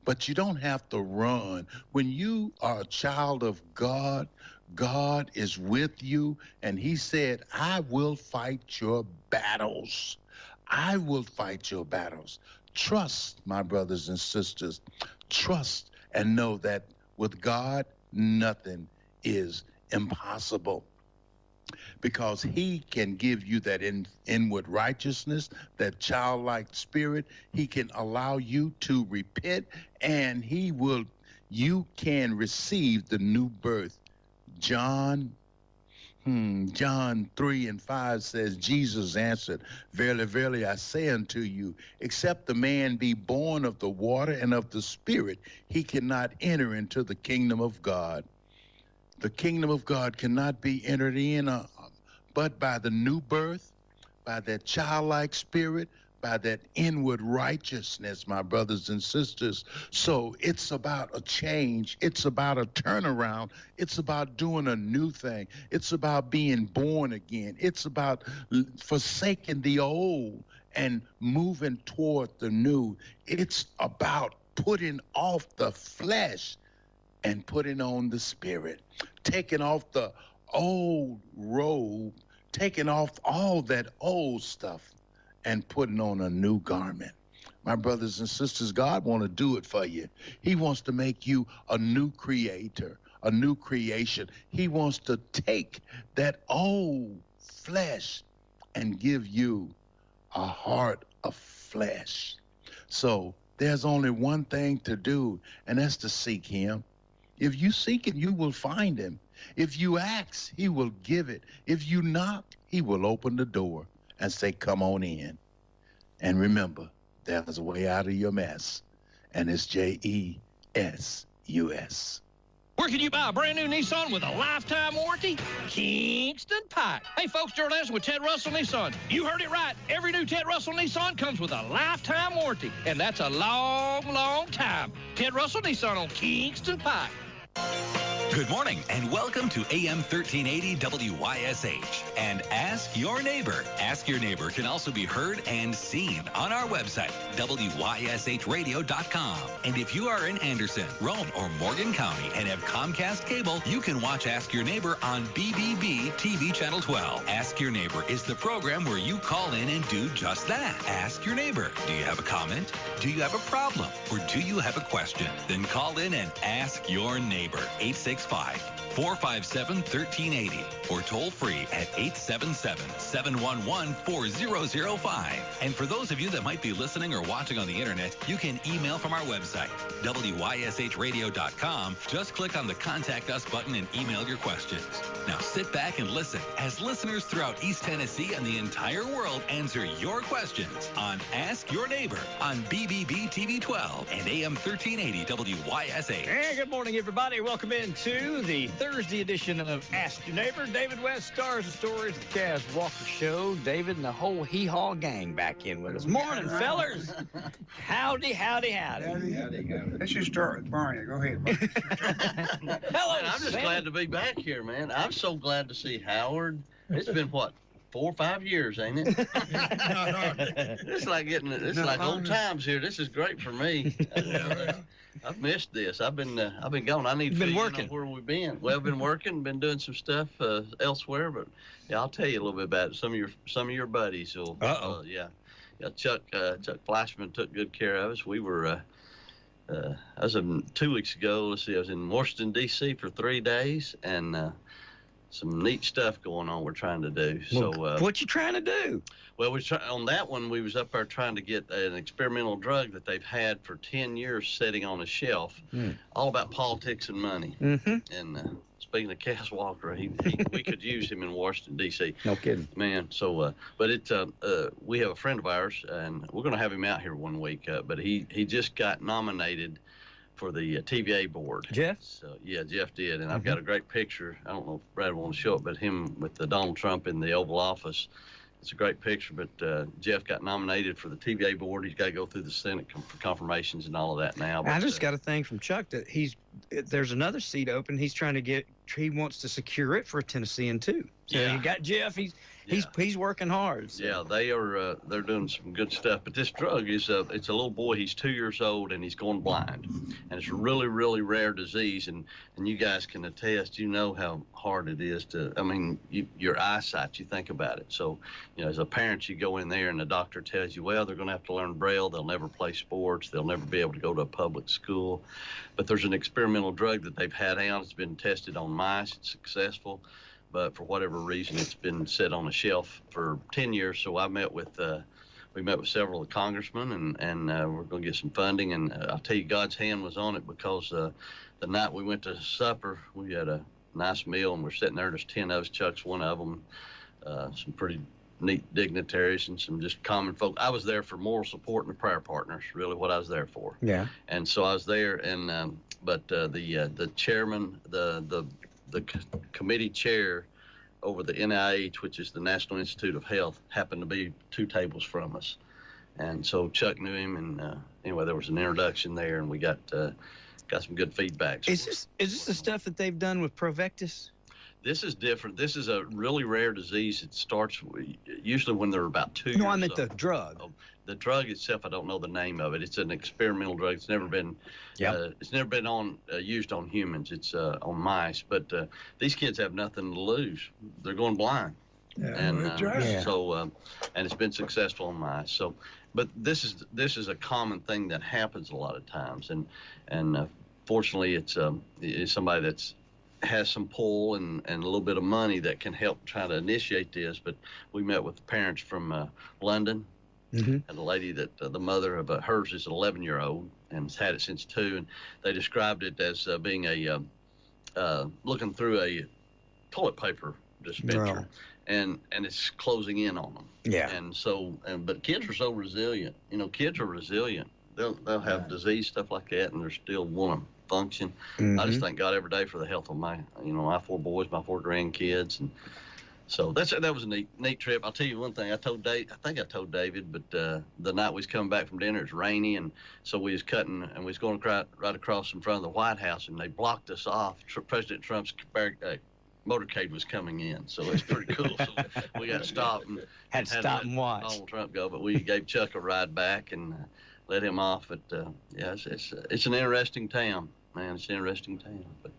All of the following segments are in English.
but you don't have to run. When you are a child of God, God is with you, and he said, I will fight your battles. I will fight your battles. Trust, my brothers and sisters. Trust and know that with God, nothing is impossible, because he can give you that inward righteousness, that childlike spirit. He can allow you to repent, and you can receive the new birth. John 3:5 says, Jesus answered, Verily, verily, I say unto you, except the man be born of the water and of the Spirit, he cannot enter into the kingdom of God. The kingdom of God cannot be entered in but by the new birth, by that childlike spirit, by that inward righteousness, my brothers and sisters. So it's about a change. It's about a turnaround. It's about doing a new thing. It's about being born again. It's about forsaking the old and moving toward the new. It's about putting off the flesh and putting on the spirit, taking off the old robe, taking off all that old stuff, and putting on a new garment. My brothers and sisters, God wants to do it for you. He wants to make you a new creator, a new creation. He wants to take that old flesh and give you a heart of flesh. So there's only one thing to do, and that's to seek him. If you seek him, you will find him. If you ask, he will give it. If you knock, he will open the door and say, come on in. And remember, there's a way out of your mess, and it's JESUS. Where can you buy a brand new Nissan with a lifetime warranty? Kingston Pike. Hey folks, Gerald Anderson with Ted Russell Nissan. You heard it right. Every new Ted Russell Nissan comes with a lifetime warranty, and that's a long, long time. Ted Russell Nissan on Kingston Pike. Good morning and welcome to AM 1380 WYSH and Ask Your Neighbor. Ask Your Neighbor can also be heard and seen on our website, WYSHradio.com. And if you are in Anderson, Roane, or Morgan County and have Comcast cable, you can watch Ask Your Neighbor on BBB TV Channel 12. Ask Your Neighbor is the program where you call in and do just that. Ask Your Neighbor. Do you have a comment? Do you have a problem? Or do you have a question? Then call in and ask your neighbor. 865-457-1380 or toll free at 877-711-4005. And for those of you that might be listening or watching on the internet, you can email from our website, WYSHradio.com. Just click on the Contact Us button and email your questions. Now sit back and listen as listeners throughout East Tennessee and the entire world answer your questions on Ask Your Neighbor on BBB TV 12 and AM 1380 WYSH. Hey, good morning, everybody. Welcome into the Thursday edition of Ask Your Neighbor. David West stars the stories of the Kaz Walker Show. David and the whole hee-haw gang back in with us. Morning, fellers. Howdy, howdy, howdy. Howdy, howdy, howdy. Let's just start with Barney. Go ahead, Barney. Hello, man, I'm just glad to be back here, man. I'm so glad to see Howard. It's been, what, 4 or 5 years, ain't it? It's like old times here. This is great for me. I've missed this. I've been gone. I need to figure out where we've been. Well, I've been working, been doing some stuff elsewhere, but yeah, I'll tell you a little bit about it. Some of your buddies will. Yeah, Chuck Fleischman took good care of us. We were. I was 2 weeks ago. Let's see. I was in Washington D.C. for 3 days, and some neat stuff going on. We're trying to do. So, what you trying to do? Well, on that one, we was up there trying to get an experimental drug that they've had for 10 years sitting on a shelf, all about politics and money. Mm-hmm. And speaking of Kaz Walker, we could use him in Washington, D.C. No kidding. Man, so, but we have a friend of ours, and we're going to have him out here one week, but he just got nominated for the TVA board. Jeff? So, yeah, Jeff did, and I've got a great picture. I don't know if Brad will want to show it, but him with Donald Trump in the Oval Office. It's a great picture, but Jeff got nominated for the TVA board. He's got to go through the Senate for confirmations and all of that now. But, I just got a thing from Chuck that there's another seat open. He wants to secure it for a Tennessean too. So yeah. you got Jeff. He's working hard. So. Yeah, they're doing some good stuff. But this drug is it's a little boy. He's 2 years old and he's going blind, and it's a really, really rare disease. And you guys can attest. You know how hard it is to. I mean, your eyesight. You think about it. So, as a parent, you go in there and the doctor tells you, well, they're going to have to learn Braille. They'll never play sports. They'll never be able to go to a public school. But there's an experimental drug that they've had out. It's been tested on mice. It's successful. But for whatever reason, it's been set on a shelf for 10 years. So we met with several of the congressmen, and we're going to get some funding. And I'll tell you, God's hand was on it, because the night we went to supper, we had a nice meal, and we're sitting there. There's 10 of us. Chuck's one of them. Some pretty neat dignitaries and some just common folk. I was there for moral support and the prayer partners, really what I was there for. Yeah. And so I was there, and but the chairman, the committee chair over the NIH, which is the National Institute of Health, happened to be 2 tables from us. And so Chuck knew him, and anyway, there was an introduction there, and we got some good feedback. Is this the stuff that they've done with Provectus? This is different. This is a really rare disease. It starts usually when they're about 2 years old. No, I meant the drug. The drug itself, I don't know the name of it. It's an experimental drug. It's never been used on humans. It's on mice. But these kids have nothing to lose. They're going blind. Yeah, and that's right. so and it's been successful on mice. So, but this is a common thing that happens a lot of times. And fortunately, it's somebody that's has some pull and a little bit of money that can help try to initiate this. But we met with the parents from London. Mm-hmm. And the lady that the mother of hers is an 11-year-old and has had it since 2, and they described it as being looking through a toilet paper dispenser, and it's closing in on them. Yeah. And so, but kids are so resilient. Kids are resilient. They'll have disease, stuff like that, and they still want to function. Mm-hmm. I just thank God every day for the health of my 4 boys, my 4 grandkids, and. So that was a neat trip. I'll tell you one thing. I think I told David, but the night we was coming back from dinner, it's rainy, and so we was cutting, and we was going right across in front of the White House, and they blocked us off. President Trump's motorcade was coming in, so it's pretty cool. So we got stopped and had to stop and watch Donald Trump go, but we gave Chuck a ride back and let him off. But it's an interesting town. Man, it's an interesting town, but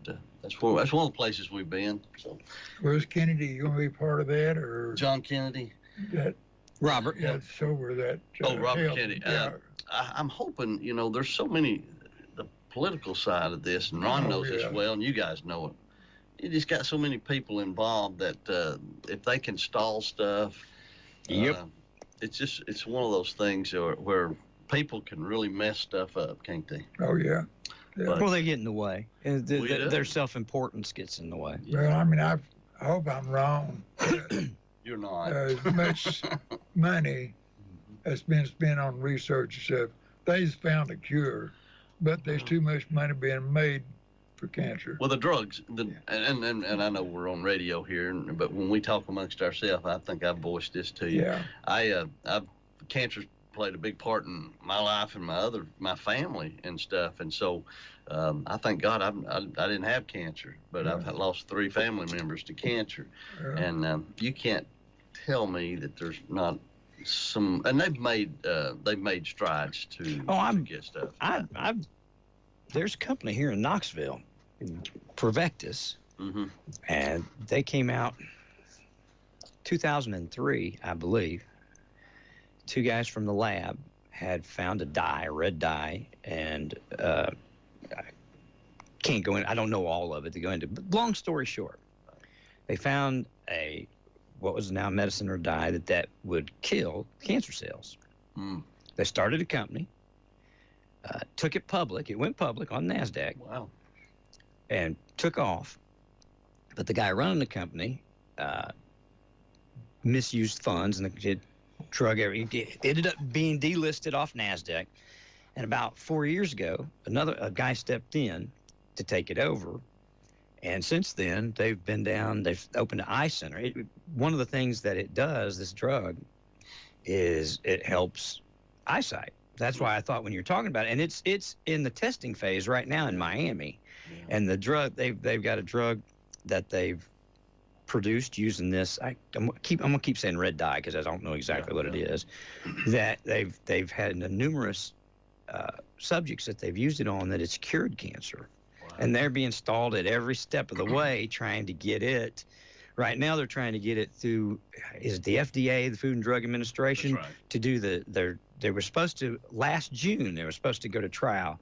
that's one of the places we've been. So, Where's Kennedy? You going to be part of that, or John Kennedy? That Robert. that's over that. Robert help. Kennedy. Yeah. I'm hoping. There's so many the political side of this, and Ron knows this well, and you guys know it. You just got so many people involved that if they can stall stuff, it's one of those things where people can really mess stuff up, can't they? Oh yeah. Yeah. Well, they get in the way. Their self-importance gets in the way. Well, I mean, I hope I'm wrong. You're not. As much money has been spent on research and stuff. They've found a cure, but there's too much money being made for cancer. Well, the drugs, and I know we're on radio here, but when we talk amongst ourselves, I think I've voiced this to you. Yeah. Cancer's played a big part in my life and my family and stuff, and so I thank God I didn't have cancer, but I've lost 3 family members to cancer, and you can't tell me that there's not some, and they've made strides to get stuff. There's a company here in Knoxville, Provectus, and they came out 2003, I believe. 2 guys from the lab had found a red dye, and I can't go in. I don't know all of it to go into. But long story short, they found what was now medicine or dye that would kill cancer cells. They started a company, took it public. It went public on NASDAQ. Wow. And took off. But the guy running the company misused funds, and it ended up being delisted off NASDAQ. And about 4 years ago, a guy stepped in to take it over. And since then, they've opened an eye center. One of the things that it does, this drug, is it helps eyesight. That's why I thought when you're talking about it, and it's in the testing phase right now in Miami. And the drug, they've got a drug that they've produced using this. I'm gonna keep saying red dye because I don't know exactly what it is. That they've had numerous subjects that they've used it on that it's cured cancer, and they're being stalled at every step of the way trying to get it. Right now, they're trying to get it through. Is it the FDA, the Food and Drug Administration, to do they were supposed to last June. They were supposed to go to trial,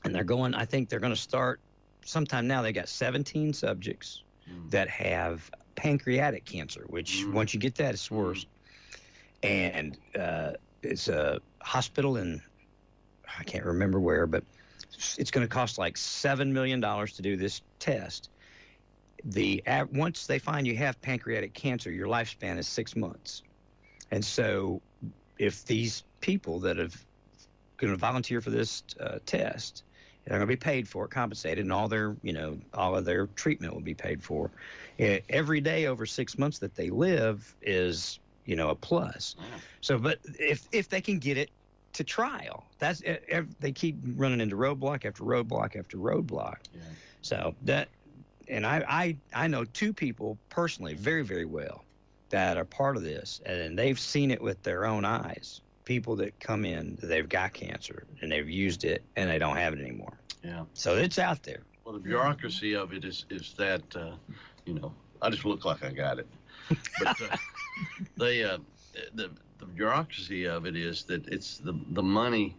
and they're going. I think they're going to start sometime now. They got 17 subjects that have pancreatic cancer, which once you get that, it's worse. And it's a hospital in, I can't remember where, but it's going to cost like $7 million to do this test. Once they find you have pancreatic cancer, your lifespan is 6 months. And so if these people that have going to volunteer for this test, they're going to be paid for it, compensated, and all of their treatment will be paid for. Every day over 6 months that they live is, a plus. Wow. So, but if they can get it to trial, they keep running into roadblock after roadblock after roadblock. Yeah. So that, and I know 2 people personally very, very well that are part of this, and they've seen it with their own eyes. People that come in, they've got cancer and they've used it and they don't have it anymore. Yeah. So it's out there. Well, the bureaucracy of it is that, I just look like I got it. But the bureaucracy of it is that it's the money,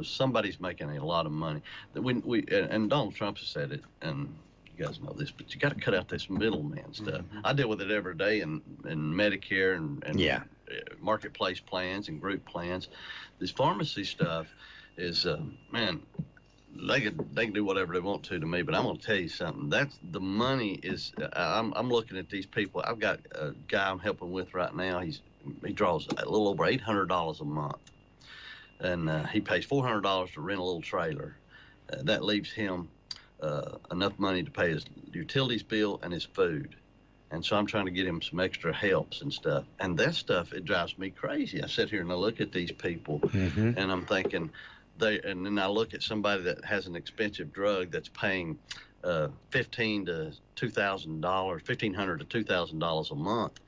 somebody's making a lot of money. And Donald Trump has said it, and you guys know this, but you got to cut out this middleman stuff. I deal with it every day in Medicare and marketplace plans and group plans. This pharmacy stuff is, they can do whatever they want to me, but I'm going to tell you something. That's the money is. I'm looking at these people. I've got a guy I'm helping with right now. He draws a little over $800 a month, and he pays $400 to rent a little trailer. That leaves him enough money to pay his utilities bill and his food. And so I'm trying to get him some extra helps and stuff. And that stuff, it drives me crazy. I sit here and I look at these people, and I'm thinking, and then I look at somebody that has an expensive drug that's paying $1,500 to $2,000 a month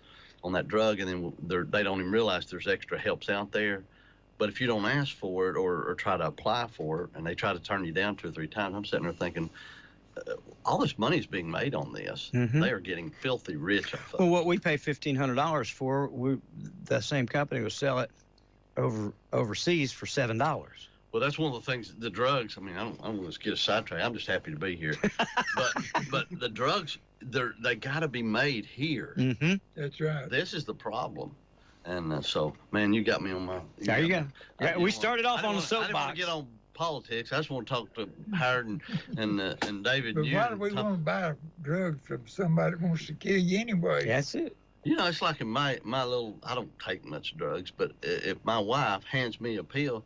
on that drug, and then they don't even realize there's extra helps out there. But if you don't ask for it or try to apply for it, and they try to turn you down 2 or 3 times, I'm sitting there thinking, all this money is being made on this. They are getting filthy rich off of it. Well, what we pay $1,500 for, the same company will sell it overseas for $7. Well, that's one of the things. The drugs. I mean, I don't want to get a sidetrack. I'm just happy to be here. but the drugs, they got to be made here. That's right. This is the problem. And so, man, you got me on my. There you go. Yeah, we started off on the soapbox. I didn't want to get on politics. I just want to talk to Howard and David. But why do we want to buy drugs from somebody that wants to kill you anyway? That's it. It's like in my little. I don't take much drugs, but if my wife hands me a pill,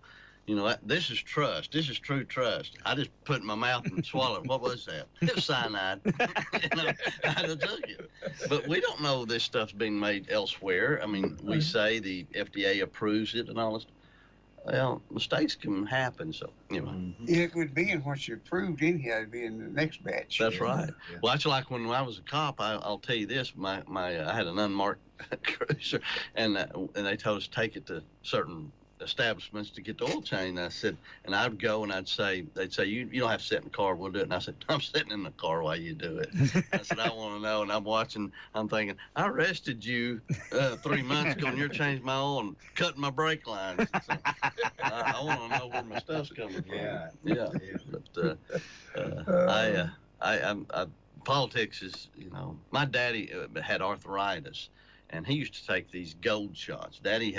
this is trust. This is true trust. I just put it in my mouth and swallow it. What was that? It was cyanide. I took it. But we don't know this stuff's being made elsewhere. I mean, we say the FDA approves it and all this. Well, mistakes can happen. So, It would be in what's approved anyhow. It'd be in the next batch. That's right. Yeah. Well, that's like when I was a cop. I'll tell you this. I had an unmarked cruiser, and they told us to take it to certain establishments to get the oil change. I said, and I'd go and they'd say, you don't have to sit in the car, we'll do it. And I said, I'm sitting in the car while you do it. I said, I want to know. And I'm watching, I'm thinking, I arrested you 3 months ago and you're changing my oil and cutting my brake lines. So, I want to know where my stuff's coming from. Yeah. But politics is, my daddy had arthritis. And he used to take these gold shots. Daddy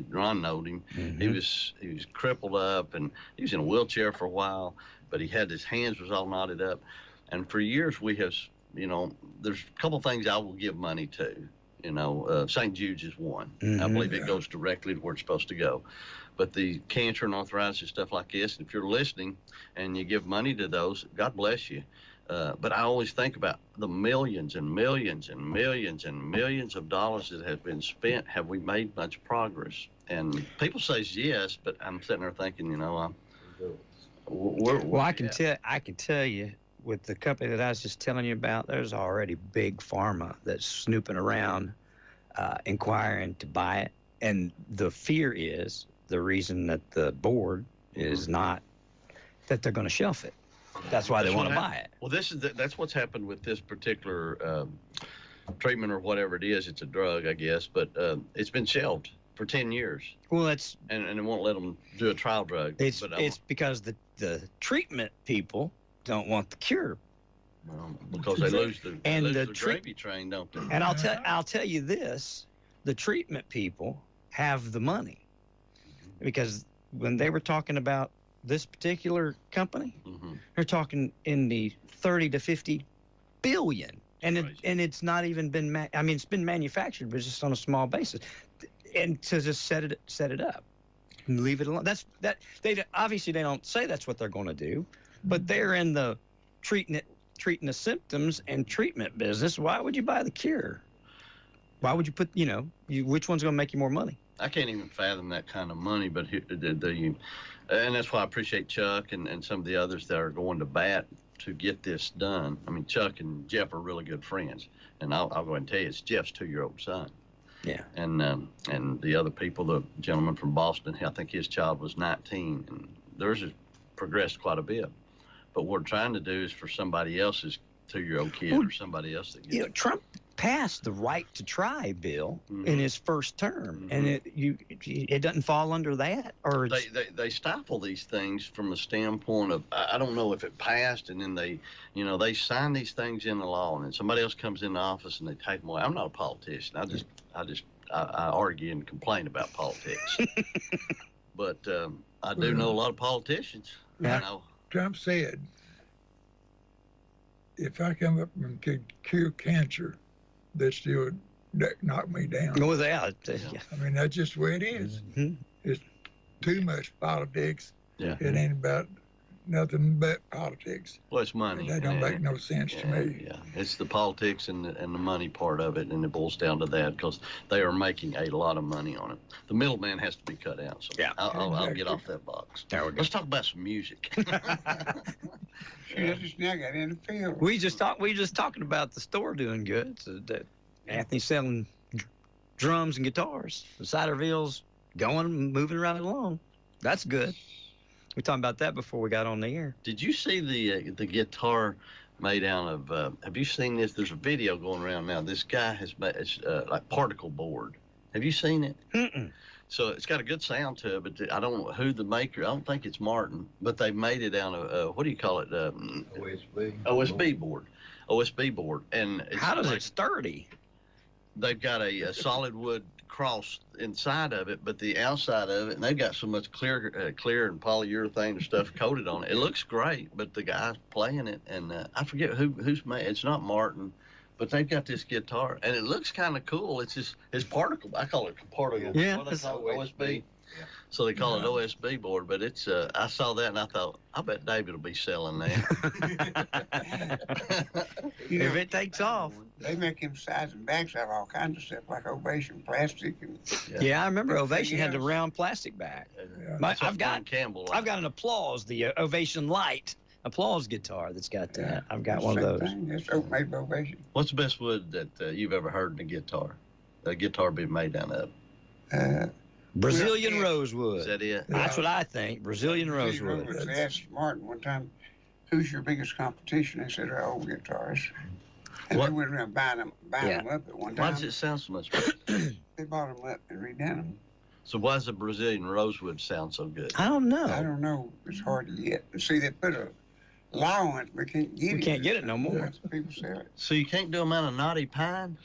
Ron knowed him. He was crippled up, and he was in a wheelchair for a while, but his hands was all knotted up. And for years we have, there's a couple things I will give money to. St. Jude's is one. I believe it goes directly to where it's supposed to go. But the cancer and arthritis and stuff like this, if you're listening and you give money to those, God bless you. But I always think about the millions and millions and millions and millions of dollars that have been spent. Have we made much progress? And people say yes, but I'm sitting there thinking, well, I can tell you with the company that I was just telling you about, there's already big pharma that's snooping around, inquiring to buy it. And the fear is the reason that the board is not that they're going to shelf it. That's why they want to buy it. Well, that's what's happened with this particular treatment or whatever it is. It's a drug, I guess, but it's been shelved for 10 years. Well, that's and it won't let them do a trial drug. It's because the treatment people don't want the cure. Well, because they lose the gravy train, don't they? And I'll tell you this: the treatment people have the money, because when they were talking about this particular company, they're talking in the 30 to 50 billion, and it's not even been. It's been manufactured, but just on a small basis, and to just set it up, and leave it alone. They obviously they don't say that's what they're going to do, but they're in the treating the symptoms and treatment business. Why would you buy the cure? Why would you put which one's going to make you more money? I can't even fathom that kind of money, but and that's why I appreciate Chuck and some of the others that are going to bat to get this done. I mean, Chuck and Jeff are really good friends, and I'll go ahead and tell you, it's Jeff's 2-year-old son. Yeah. And the other people, the gentleman from Boston, I think his child was 19, and theirs has progressed quite a bit. But what we're trying to do is for somebody else's 2-year-old kid or somebody else that gets Trump passed the right to try bill in his first term, and it doesn't fall under that, or they stifle these things from the standpoint of I don't know if it passed, and then they sign these things into law, and then somebody else comes in the office and they take them away. I'm not a politician. I argue and complain about politics, but I do know a lot of politicians. Trump said, if I come up and could cure cancer, that still would knock me down. No doubt. I mean, that's just the way it is. It's too much politics. Yeah. It ain't about nothing but politics. Well, it's money. That don't make no sense to me. Yeah, it's the politics and the money part of it, and it boils down to that because they are making a lot of money on it. The middleman has to be cut out. So yeah, I'll get off that box. There we go. Let's talk about some music. I just now got in the field. We just talking about the store doing good. So that Anthony's selling drums and guitars. The Ciderville's moving right along. That's good. We talked about that before we got on the air. Did you see the guitar made out of? Have you seen this? There's a video going around now. This guy has made like particle board. Have you seen it? Mm-mm. So it's got a good sound to it, but I don't know who the maker. I don't think it's Martin, but they made it out of what do you call it? OSB board. OSB board. And it's how does it sturdy? They've got a solid wood cross inside of it, but the outside of it, and they've got so much clear and polyurethane and stuff coated on it. It looks great, but the guy's playing it, and I forget who's made. It's not Martin. But they've got this guitar, and it looks kind of cool. It's particle. I call it particle. Yeah, what do they call it? OSB. Yeah. So they call it OSB board. But it's. I saw that and I thought, I bet David will be selling that. If it takes off. They make them sides and backs out of all kinds of stuff like Ovation plastic. And, yeah, I remember Ovation had the round plastic back. Yeah. I've got an Applause, the Ovation Light. Applause guitar that's got that. I've got one of those. It's made by Ovation. What's the best wood that you've ever heard in a guitar? A guitar being made down of? Brazilian rosewood. Is that it? That's what I think. Brazilian rosewood. They asked Martin one time, "Who's your biggest competition?" They said, "Our old guitars." And they went around buying them up at one time. Why does it sound so much better? They bought them up and redone them. So why does the Brazilian rosewood sound so good? I don't know. I don't know. It's hard to get. See, they put a law on it. We can't get it. We can't get it no more. People sell it. So you can't do them out of knotty pine?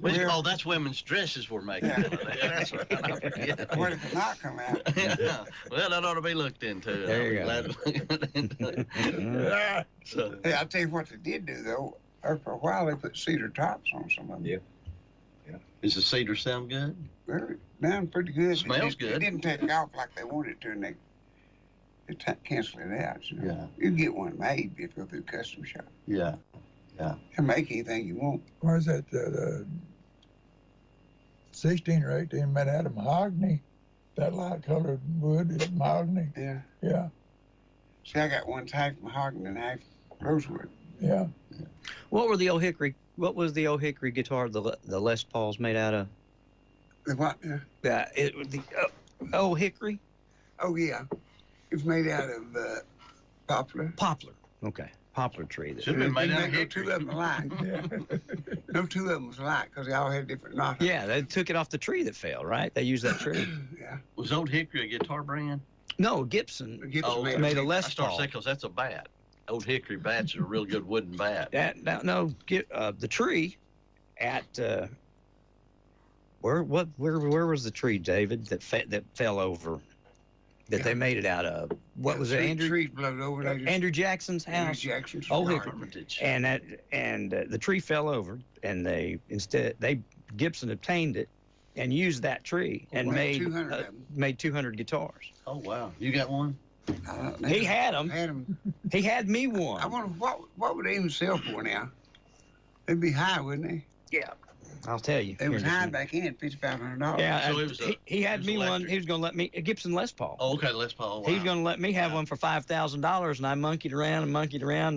That's women's dresses we're making. Yeah. That's right. I forget. Where did the knot come out? Yeah. Well, that ought to be looked into. There you go. So, hey, I'll tell you what they did do, though. For a while, they put cedar tops on some of them. Yeah. Does the cedar sound good? Well, sound pretty good. Smells good. It didn't take off like they wanted to, and they cancel it out. So Yeah. You can get one made if you go through custom shop. Yeah. And make anything you want. What is that? The 16 or 18 made out of mahogany. That light colored wood is mahogany. Yeah. Yeah. See, I got one half mahogany and half Rosewood. Yeah. What was the old hickory guitar the Les Pauls made out of? The what? The old hickory? Oh, yeah. It's made out of poplar. Poplar. Okay. Poplar tree. Should have been made out of No hickory. two of them alike. No two of them was alike because they all had different knockers. Yeah, they took it off the tree that fell, right? They used that tree. Yeah. Was Old Hickory a guitar brand? No, Gibson Gibson made a I Les started Paul. saying because that's a bat. Old Hickory bats are a real good wooden bat. The tree at where was the tree, David, that fell over? That they made it out of. What was it? Trees blowed over. Andrew Jackson's Andrew house. Jackson's Old yard. Hickory. And the tree fell over, and Gibson obtained it and used that tree and made 200 guitars. Oh wow, you got one? He had them. Had 'em. He had me one. I wonder what would they even sell for now? They'd be high, wouldn't they? Yeah, I'll tell you. They was high back in $5,500. Yeah, So he had me one. electric. He was going to let me a Gibson Les Paul. Oh, okay, Les Paul. Wow. He was going to let me have one for $5,000, and I monkeyed around. And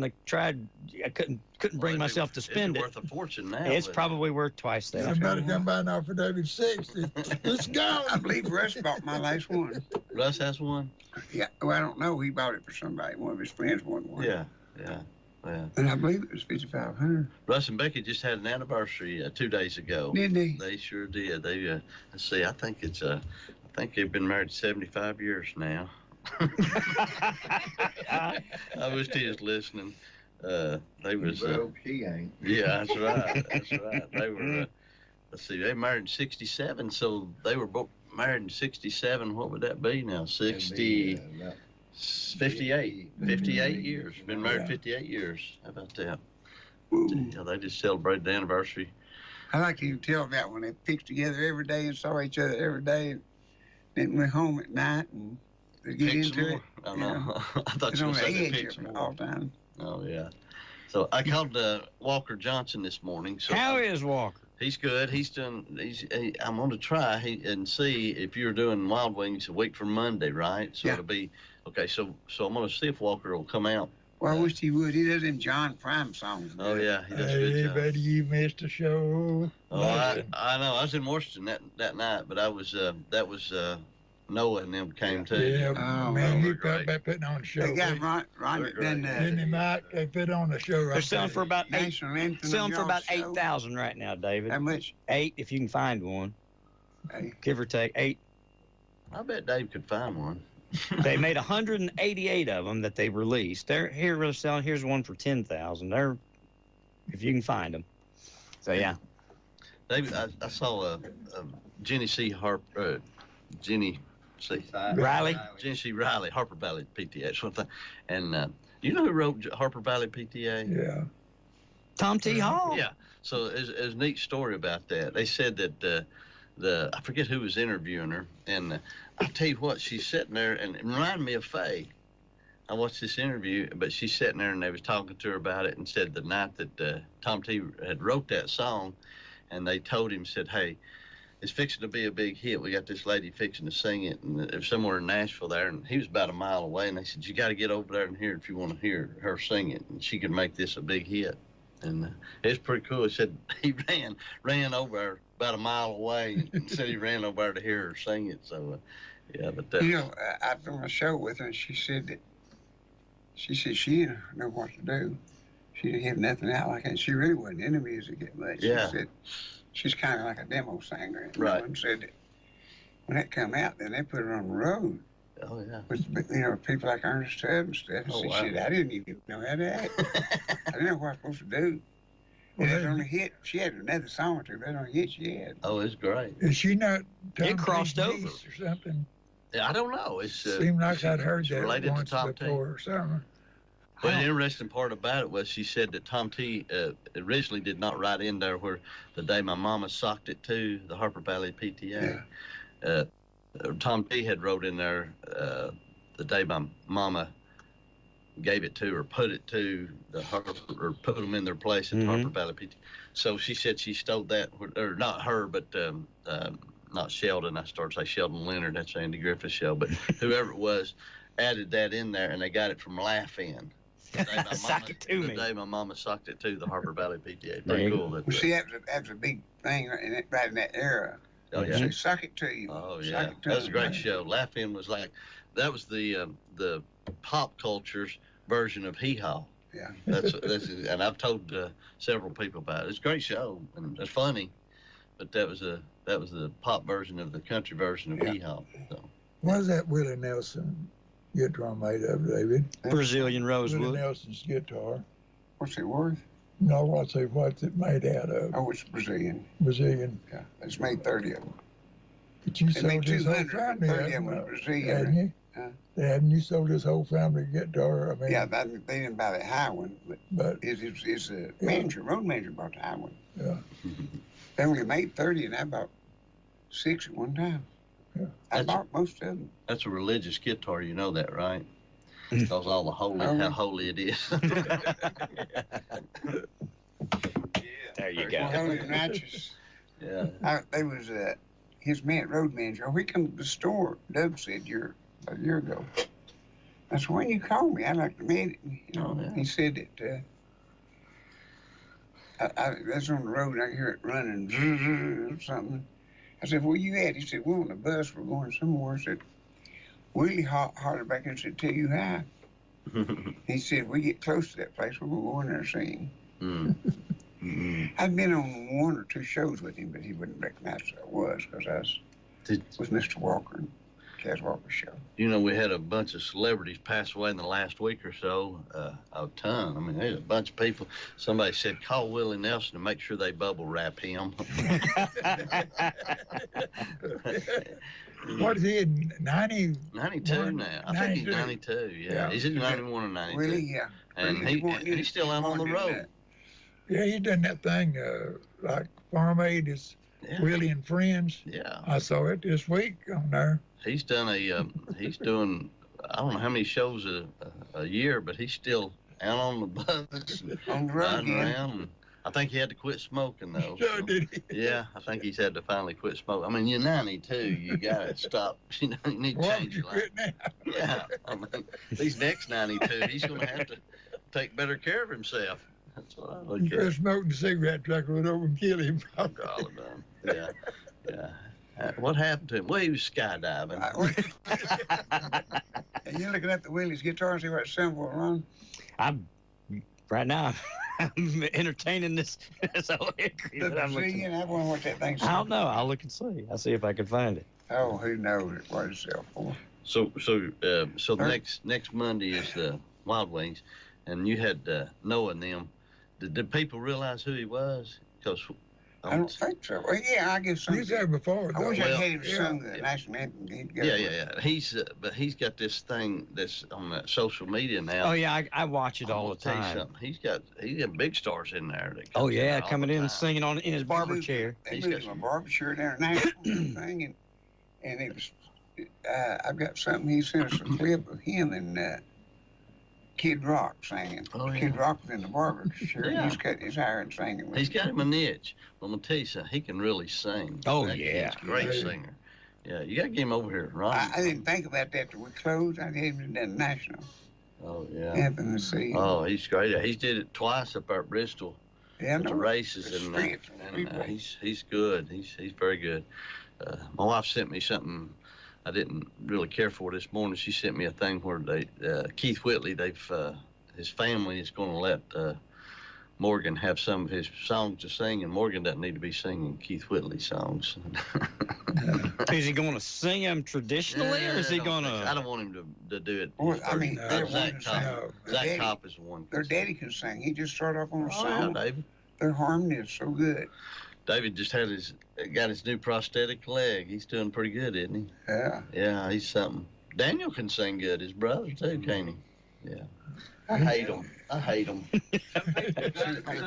I tried. I couldn't bring myself to spend it. Worth a fortune now. It's probably worth twice that. Somebody come by now for David 60. Let's go. I believe Russ bought my last one. Russ has one. Yeah, well, I don't know. He bought it for somebody. One of his friends wanted one. Yeah. And I believe it was $5,500. Russ and Becky just had an anniversary 2 days ago. Didn't they? They sure did. They let's see. I think they've been married 75 years now. I wish he was listening. They was. He ain't. Yeah, that's right. That's right. They were. Let's see. They married in '67, so they were both married in '67. What would that be now? 58 years. Been married 58 years. How about that? Yeah, they just celebrated the anniversary. I like to tell about when they fixed together every day and saw each other every day. And then went home at night and they get Pick some into it. more. I know. I thought It's you on were the going to say edge pick of some it more. all the time. Oh, yeah. So I called Walker Johnson this morning. So How is Walker? He's good. I'm going to try and see if you're doing Wild Wings a week from Monday, right? So Yeah. it'll be, okay, so I'm going to see if Walker will come out. Well, I wish he would. He does them John Prime songs. Oh, yeah, he does a good Hey, job. buddy, you missed a show. Oh, I know. I was in Washington that night, but that was Noah and them came too. Yeah, Oh, man, he great. felt about putting on a show. They got Didn't Ron They're done he, Mike? They put on a show. They're selling for about National Anthem. selling for about y'all's show. 8,000 right now, David. How much? 8 if you can find one, Hey, give or take 8. I bet Dave could find one. They made 188 of them that they released. We're selling. Here's one for 10,000. They're if you can find them. So yeah. David, I saw Jenny C. Jenny C. Riley. Jenny C. Riley, Harper Valley PTA. That's one thing. And you know who wrote Harper Valley PTA? Yeah. Tom T. Hall. Yeah. So there's a neat story about that. They said that I forget who was interviewing her, and I tell you what, she's sitting there, and it reminded me of Faye. I watched this interview, but she's sitting there, and they was talking to her about it, and said the night that Tom T. had wrote that song, and they told him, said, hey, it's fixing to be a big hit. We got this lady fixing to sing it, and it was somewhere in Nashville there, and he was about a mile away, and they said, you got to get over there and hear it if you want to hear her sing it, and she could make this a big hit. And it's pretty cool. He said he ran over there about a mile away and said he ran over there to hear her sing it. So, yeah, but you know, I was on a show with her, and she said she didn't know what to do. She didn't have nothing out like that. She really wasn't into music that much. Yeah. She said she's kind of like a demo singer. Right. And said that when that come out, then they put her on the road. oh yeah. With, you know, people like Ernest Tubb and stuff. Oh, She wow. said, I didn't even know how to act. I didn't know what I was supposed to do. Well, And it only hit. She had another song or two. That only hit she had. Oh, it's great. Is she not Tom crossed T's over. niece or something? Yeah, I don't know. It's Seemed like I'd heard it's that related to once Tom T. before or something. But the interesting part about it was she said that Tom T. Originally did not write in there where the day my mama socked it to the Harper Valley PTA. Tom T. had wrote in there the day my mama gave it to or put it to the Harper or put them in their place at the Harper Valley PTA. So she said she stole that, or not her, but not Sheldon. I started to say Sheldon Leonard. That's Andy Griffith's show, but whoever it was added that in there, and they got it from Laugh-In. Sock it to the me. day my mama socked it to the Harbor Valley PTA. There Pretty you cool. Well, see, that was a big thing right in that era. Oh, They yeah. say, suck it to you. Oh, Suck yeah. it to That was a them, great man. show. Laugh-In was like, that was the pop culture's version of Hee Haw. Yeah. That's and I've told several people about it. It's a great show and it's funny, but that was the pop version of the country version of Hee Haw. So. What is that Willie Nelson guitar made of, David? Brazilian Willie rosewood. Nelson's guitar. What's it worth? No, I'll say what's it made out of? Oh, it's Brazilian. Brazilian. Yeah, it's made 30 of them. But you They made sold his whole 200, family, 30 of hadn't them you? was Brazilian. Hadn't you? Huh? Hadn't you sold his whole family guitar? I mean, Yeah, they didn't buy the high one, but but it's a manager, road manager bought the high one. yeah. They only made 30, and I bought 6 at one time. Yeah. I bought most of them. That's a religious guitar, you know that, right? Because all the holy, how holy it is. There you Well, go. holy and righteous. Yeah. They was his man, road manager. Oh, he come to the store. Doug said a year ago. I said, when you called me, I'd like to meet it. You know, Oh, yeah. he said that I was on the road and I hear it running or something. I said, where you at? He said, we're on the bus. We're going somewhere. I said, Willie hollered back and said, tell you how. He said, we get close to that place. We're going to go in there and sing. I'd been on 1 or 2 shows with him, but he wouldn't recognize who I was because I was with Mr. Walker and Kaz Walker's show. You know, we had a bunch of celebrities pass away in the last week or so. A ton. I mean, there's a bunch of people. Somebody said, call Willie Nelson to make sure they bubble wrap him. What is he in 90? 92 now. I think he's 92. 92. Yeah. Yeah. He's either 91 or 92. Willie, yeah. And he's still out on the road. Yeah, he done that thing like Farm Aid is Yeah. Willie and Friends. Yeah. I saw it this week on there. He's done he's doing, I don't know how many shows a year, but he's still out on the bus and On the road riding again. around. And I think he had to quit smoking though. So did he? Yeah, I think he's had to finally quit smoking. I mean, you're 92. You gotta stop. You know, you need to Why would change you your life. quit now? Yeah, I mean, these next 92, he's gonna have to take better care of himself. That's what I look You quit at. smoking a cigarette, truck would over and kill him. Collarbone. Yeah, yeah. What happened to him? Well, he was skydiving. And you're looking at the Willie's guitar and see what symbol on. Right now, I'm entertaining this old hickory The that I'm looking. Brazilian, I wonder what that thing's. I don't know. I'll look and see. I'll see if I can find it. Oh, who knows what it's sell for? So next Monday is the Wild Wings, and you had Noah and them. Did people realize who he was? Because I don't think so. Well, yeah, I guess so. He's there before, I though. wish I Well, had him yeah. sung the national anthem. He'd go. yeah. But he's got this thing that's on that social media now. Oh yeah, I watch it I'm all gonna the tell you time. something. He's got big stars in there. That Oh comes in yeah, there all coming the in and time. singing in his barber moved- chair. They He's moved got- him a barber chair down there thing, and it was. I've got something. He sent us a clip of him and Kid Rock singing. Oh, yeah. Kid Rock was in the barber chair. Yeah. He's cut his hair and singing. with He's him. got him a niche. Well, I'm gonna tell you something. He can really sing. Oh, That yeah. kid's a great Yeah. singer. Yeah, you gotta get him over here, Ron. I didn't think about that till we closed. I gave him the national. Oh yeah. Happened to see. Oh, he's great. He did it twice up there at Bristol yeah, I at the know. races, It's and, free, it's free play. he's good. He's very good. My wife sent me something I didn't really care for this morning. She sent me a thing where Keith Whitley, his family is going to let Morgan have some of his songs to sing, and Morgan doesn't need to be singing Keith Whitley songs. Is he going to sing them traditionally, or is he going I to? don't want him to do it. Well, I mean, No, they're Zach one Cobb. No. Zach Daddy- Cobb is one. Their daddy can sing. He just started off on a Oh, yeah, song. David. Their harmony is so good. David just got his new prosthetic leg. He's doing pretty good, isn't he? Yeah. Yeah, he's something. Daniel can sing good. His brother too, can't he? Yeah. I hate him.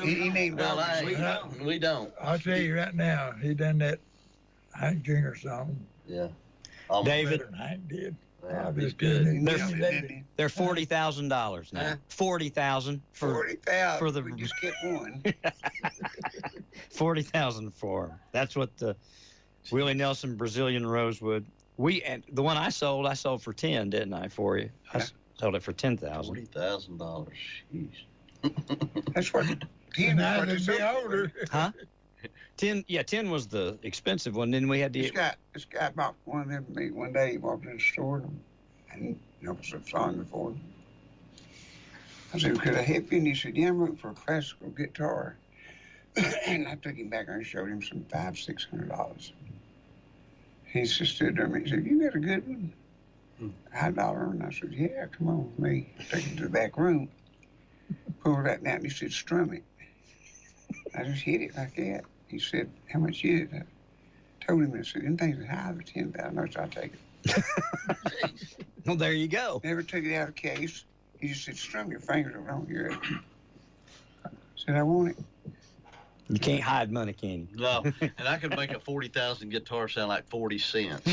He named Well, dogs. we don't. I'll tell you right now, he done that Hank Jr. song Yeah. David, better than Hank did. Yeah, I'm he's just good. kidding. They're- Nailed it, didn't he? they're $40,000 now. Huh? 40,000 for 40,000. for the- We just kept one. 40,000 for 'em. That's what the Willie Nelson Brazilian Rosewood. And the one I sold for 10, didn't I? For you, Sold it for $10,000. $40,000. Jeez. That's what 10 Now what they'd it's be sold for. older. Huh? 10 was the expensive one. Then we had This the guy bought one of them for me one day. He walked in the store and I was sorry for him. I said, could I help you? And he said, yeah, I'm looking for a classical guitar. And I took him back and showed him some $500-600. He just stood there and he said, you got a good one? $1. And I said, yeah, come on with me. Take him to the back room. Pulled that down and he said, strum it. I just hit it like that. He said, how much is it? I told him, I said, anything's as high as $10,000, I'll take it. Well, there you go. Never took it out of the case. He just said, strum your fingers around here. Said, I want it. You can't hide money, can you? No, and I could make a 40,000 guitar sound like 40 cents.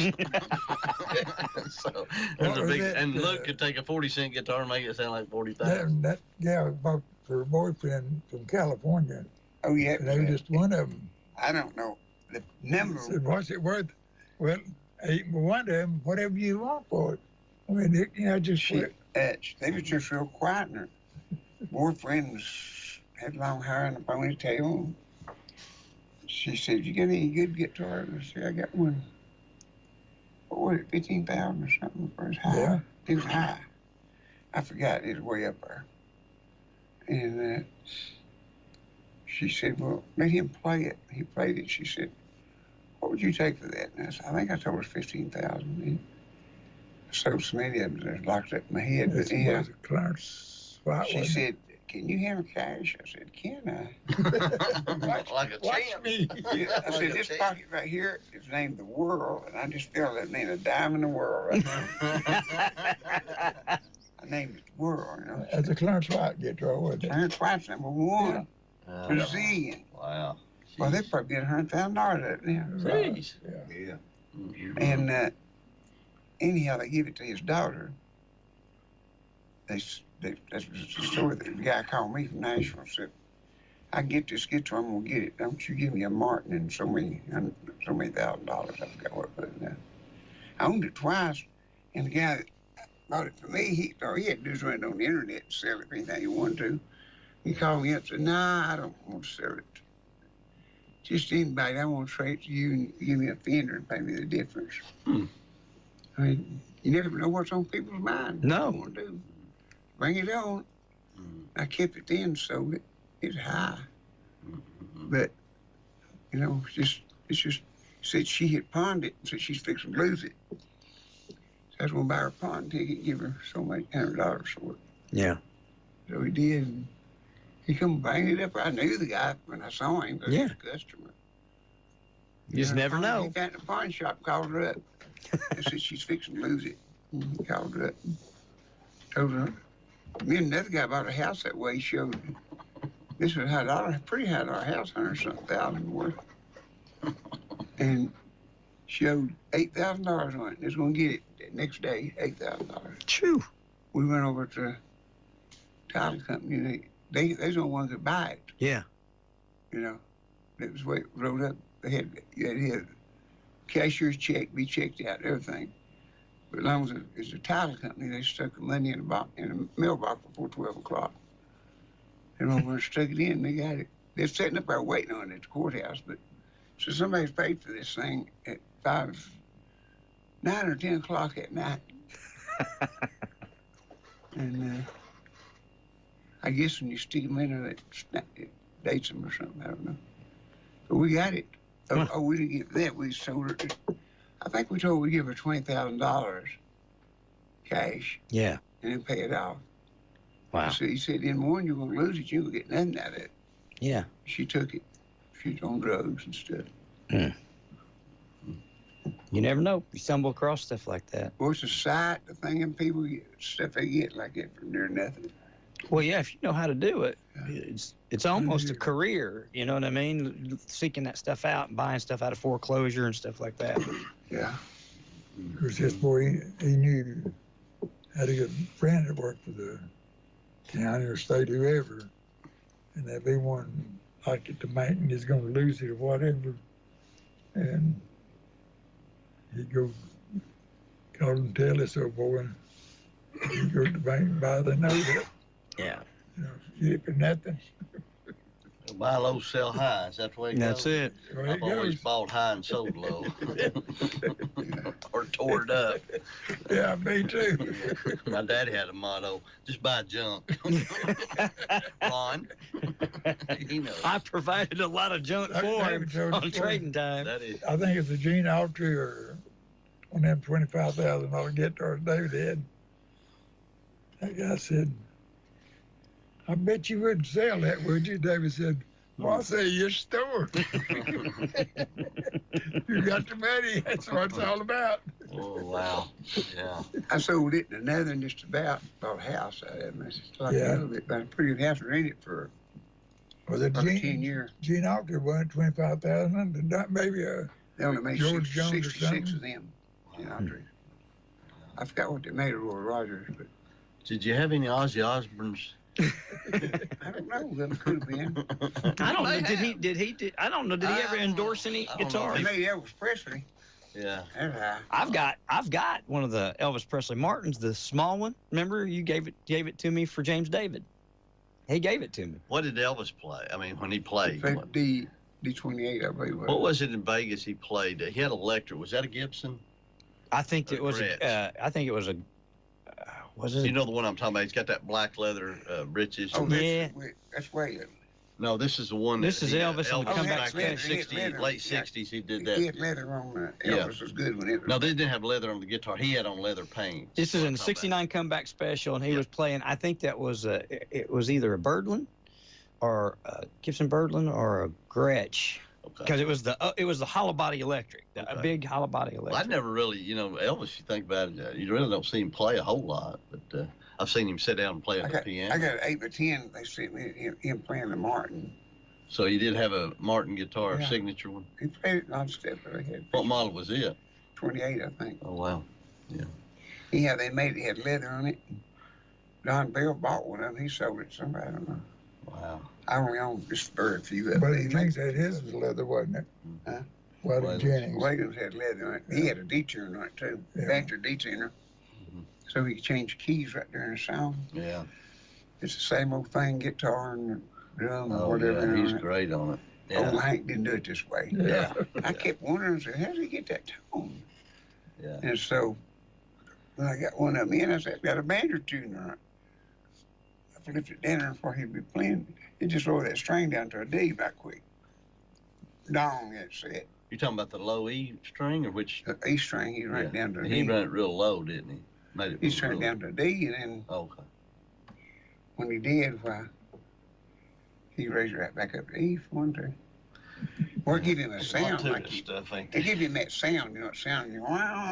So there's a big, and Luke could take a 40-cent guitar and make it sound like 40,000. That gal bought for a boyfriend from California. Oh, yeah. And they were just one of them. I don't know the number. Said, what's it worth? Well, one of them, whatever you want for it. I mean, just They was just real quiet. And her boyfriend had long hair and a ponytail. She said, you got any good guitars? I said, I got one. What was it, 15,000 or something for his high? Yeah. It was high. I forgot, it was way up there. And she said, well, let him play it. He played it. She said, what would you take for that? And I said, I think I told her 15,000. So many of them just locked up in my head. But was a Clarence White. She said, can you handle cash? I said, can I? Like a champ. Me. Yeah, I said, this pocket right here is named the world, and I just feel that ain't a dime in the world right now. I named it the world, you know. That's a Clarence White guitar, wasn't it? Clarence White's number one. Oh, Brazilian. wow. Well, they probably get $100,000 out of it now. Jeez. Yeah. And anyhow, they give it to his daughter. That's the story that the guy called me from Nashville. Said, I get this guitar, I'm gonna get it. Don't you give me a Martin and so many $1,000. I forgot what it was now. I owned it twice, and the guy that bought it for me, he had to do is run it on the internet and sell it for anything he wanted to. He called me up and said, nah, I don't want to sell it. Just anybody, I want to trade it to you and give me a fender and pay me the difference. I mean, you never know what's on people's minds. No. What they want to do. Bring it on. I kept it then, so it's high. But, you know, it's just, said she had pawned it and said she's fixing to lose it. So I was going to buy her a pawn ticket, give her so many $100 for it. Yeah. So he did. And he come bang it up. I knew the guy when I saw him. Because he was a customer. You just never know. He found the pawn shop, called her up. I said she's fixing to lose it. And he called her up and told her. Me and another guy bought a house that way. He showed this was pretty high dollar house, $100-something worth. And showed $8,000 on it. They was gonna get it the next day, $8,000. True. We went over to the title company. They was the only ones that buy it. Yeah. You know, it was the way it wrote up. They had cashier's check, be checked out, everything. But as long as it's a title company, they stuck the money in a mailbox before 12 o'clock. And over and stuck it in, they got it. They're sitting up there waiting on it at the courthouse. But so somebody's paid for this thing at 9 or 10 o'clock at night. And I guess when you stick them in there, it dates them or something. I don't know. But we got it. Oh, we didn't get that. We sold her. I think we told her we'd give her $20,000 cash. Yeah. And then pay it off. Wow. So he said, in the morning you're going to lose it. You ain't going to get nothing out of it. Yeah. She took it. She's on drugs and stuff. You never know. You stumble across stuff like that. Well, it's a sight, the thing, and people get stuff they get like that from near nothing. Well, yeah, if you know how to do it, it's almost a career. You know what I mean? Seeking that stuff out and buying stuff out of foreclosure and stuff like that. Yeah. Because this boy, he knew, had a good friend that worked for the county or state, whoever, and if he wanted like it to make and he's going to lose it or whatever, and he'd go call and tell this old boy, You go to the bank and buy, they know that. Yeah. You know, you get for nothing. Buy low, sell high. Is that the way it That's goes? it. The way I've it always goes. bought high and sold low. Or tore it up. Yeah, me too. My daddy had a motto, just buy junk. Ron, he knows. I provided a lot of junk I for haven't him told on you before. trading time. That is. I think it's a Gene Autry or one of them $25,000 guitars David had. That guy said, I bet you wouldn't sell that, would you? David said, well, I'll say your store. You got the money. That's what it's all about. Oh, wow. Yeah. I sold it to Northern just about, bought a house out of it. It's like Yeah. a little bit, but a pretty good house. Rented it for Well, the about 10 Gene, years. Gene Autry won 25,000, and not maybe They only made George Jones or 66 something? of them. Gene Autry. I forgot what they made of Roy Rogers, but Did you have any Ozzy Osbournes? I don't know. Them could have been. I don't know. They I don't know. Did he ever endorse any I don't know. guitars? They made Elvis Presley. Yeah. That's high. I've got one of the Elvis Presley Martins, the small one. Remember, you gave it to me for James David. He gave it to me. What did Elvis play? I mean, when he played. What, D28, I believe. what was it in Vegas he played? He had an electric. Was that a Gibson? I think it was. Regrets. I think it was a. Was it? You know the one I'm talking about? He's got that black leather breeches. Oh, Yeah. That's way. No, this is the one. This that is he, Elvis on the Elvis comeback back in special. the 60s, Leather. late Yeah. 60s. He did He that. had leather on. Yeah. Elvis was good when it was. No, they didn't have leather on the guitar. He had on leather paint. This is in the '69 comeback special, and he Yeah. was playing. I think that was it was either a Birdland, or a Gibson Birdland, or a Gretsch, Okay. because it was the hollow body electric, a Okay. big hollow body Well, electric. I never really, Elvis, you think about it, you really don't see him play a whole lot, but I've seen him sit down and play on the piano. I got an 8x10. They sent me him playing the Martin. So you did have a Martin guitar, Yeah. signature one. He played it non-step, but I had What model was it? 28, I think. Oh, wow. They made it, had leather on it. Don Bell bought one of them. He sold it to somebody, I don't know. Wow. I only own just very few of them. Buddy Jennings had his was leather, wasn't it? Huh? Buddy Williams. Jennings. Williams had leather on it. He had a D-tuner on it, too. Yeah. Factory D-tuner. Mhm. So he could change keys right during the song. Yeah. It's the same old thing, guitar and drum or Oh, whatever. yeah. He's on it. great on it. Old Yeah. Hank didn't do it this way. Yeah. I kept wondering, I said, how did he get that tone? Yeah. And so when I got one of them in, I said, got a banjo tuner on it. I flipped it down there before he'd be playing. He just lowered that string down to a D right quick. Dong, that's it. You talking about the low E string or which? The E string, he ran down to a He D. ran it real low, didn't he? Made it He turned real- down to a D, and then Okay. when he did, why, he raised it right back up to E for one thing. Or give him a There's sound one to like this he, stuff, ain't they there? give him that sound, you know, it sound, you wow,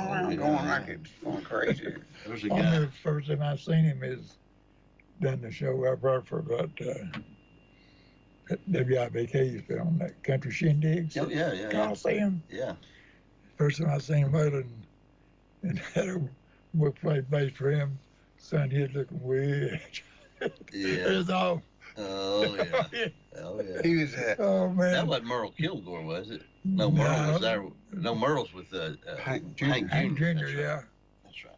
wow, yeah. going like it's going crazy. There's a I guy. know the first time I seen him is done the show I brought for about at WIBK. He's been on that country shindigs. Oh, yeah, yeah, yeah. Coliseum. Yeah. First time I seen him out and had a book played bass for him. Son, he's looking weird. Yeah. It's all. Oh, yeah. Oh, yeah. He was Oh man. That wasn't Merle Kilgore, was it? No, Merle was there. No, Merle's with Hank Jr. Hank Jr. That's right. Yeah. That's right.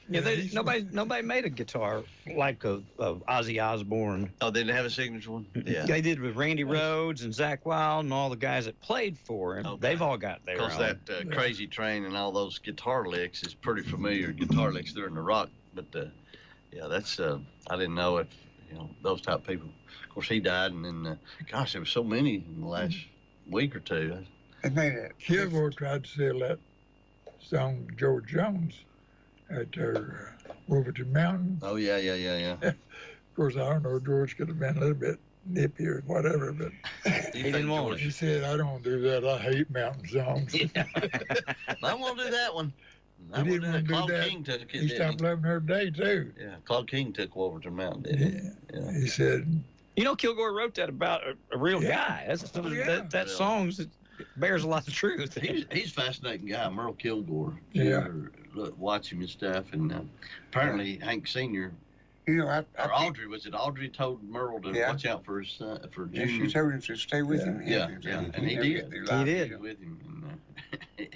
Yeah, he's- nobody made a guitar like a Ozzy Osbourne. Oh, they didn't have a signature one? Yeah. They did with Randy Rhoads and Zach Wild and all the guys that played for him. Okay. They've all got their Because own. that Crazy Train and all those guitar licks is pretty familiar guitar licks during the rock. But, yeah, that's, I didn't know if, those type of people. Of course, he died, and then, gosh, there was so many in the last week or two. They made it. Kilgore tried to sell that song to George Jones at their Wolverton Mountain. Oh, yeah. Of course, I don't know, George could have been a little bit nippy or whatever, but He didn't want it. he said, I don't do that. I hate mountain songs. I won't do that one. I He won't didn't do that. want to do Claude that. King took it, He didn't stopped he? loving her day, too. Yeah, Claude King took Wolverton Mountain, didn't Yeah. he? Yeah. He said, Kilgore wrote that about a real Yeah. guy. Oh, yeah. That song bears a lot of truth. He's a fascinating guy, Merle Kilgore. Yeah. Watch him and stuff, and apparently Hank Sr. You know, or I Audrey, was it Audrey told Merle to Yeah. watch out for his son, for yeah, Junior? she told him to stay with him. Yeah, and he never did. get through He life, did. you know. With him.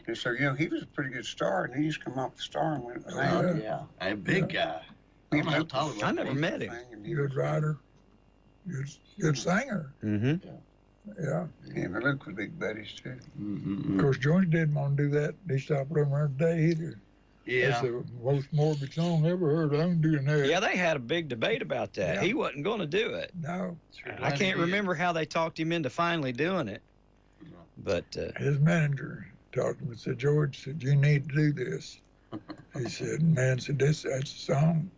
And so, he was a pretty good star, and he just come off the star and went to Oh, land. yeah. A big guy. I don't know how tall he was. I never met him. Good rider, good singer. Mm-hmm. Yeah. And Luke was big buddies too. Of course, George didn't want to do that. He stopped with him every day either. Yeah. That's the most morbid song I ever heard. I'm doing that. Yeah, they had a big debate about that. Yeah. He wasn't going to do it. No. I can't remember how they talked him into finally doing it. But His manager talked to him and said, George said, you need to do this. He said, man said, that's a song.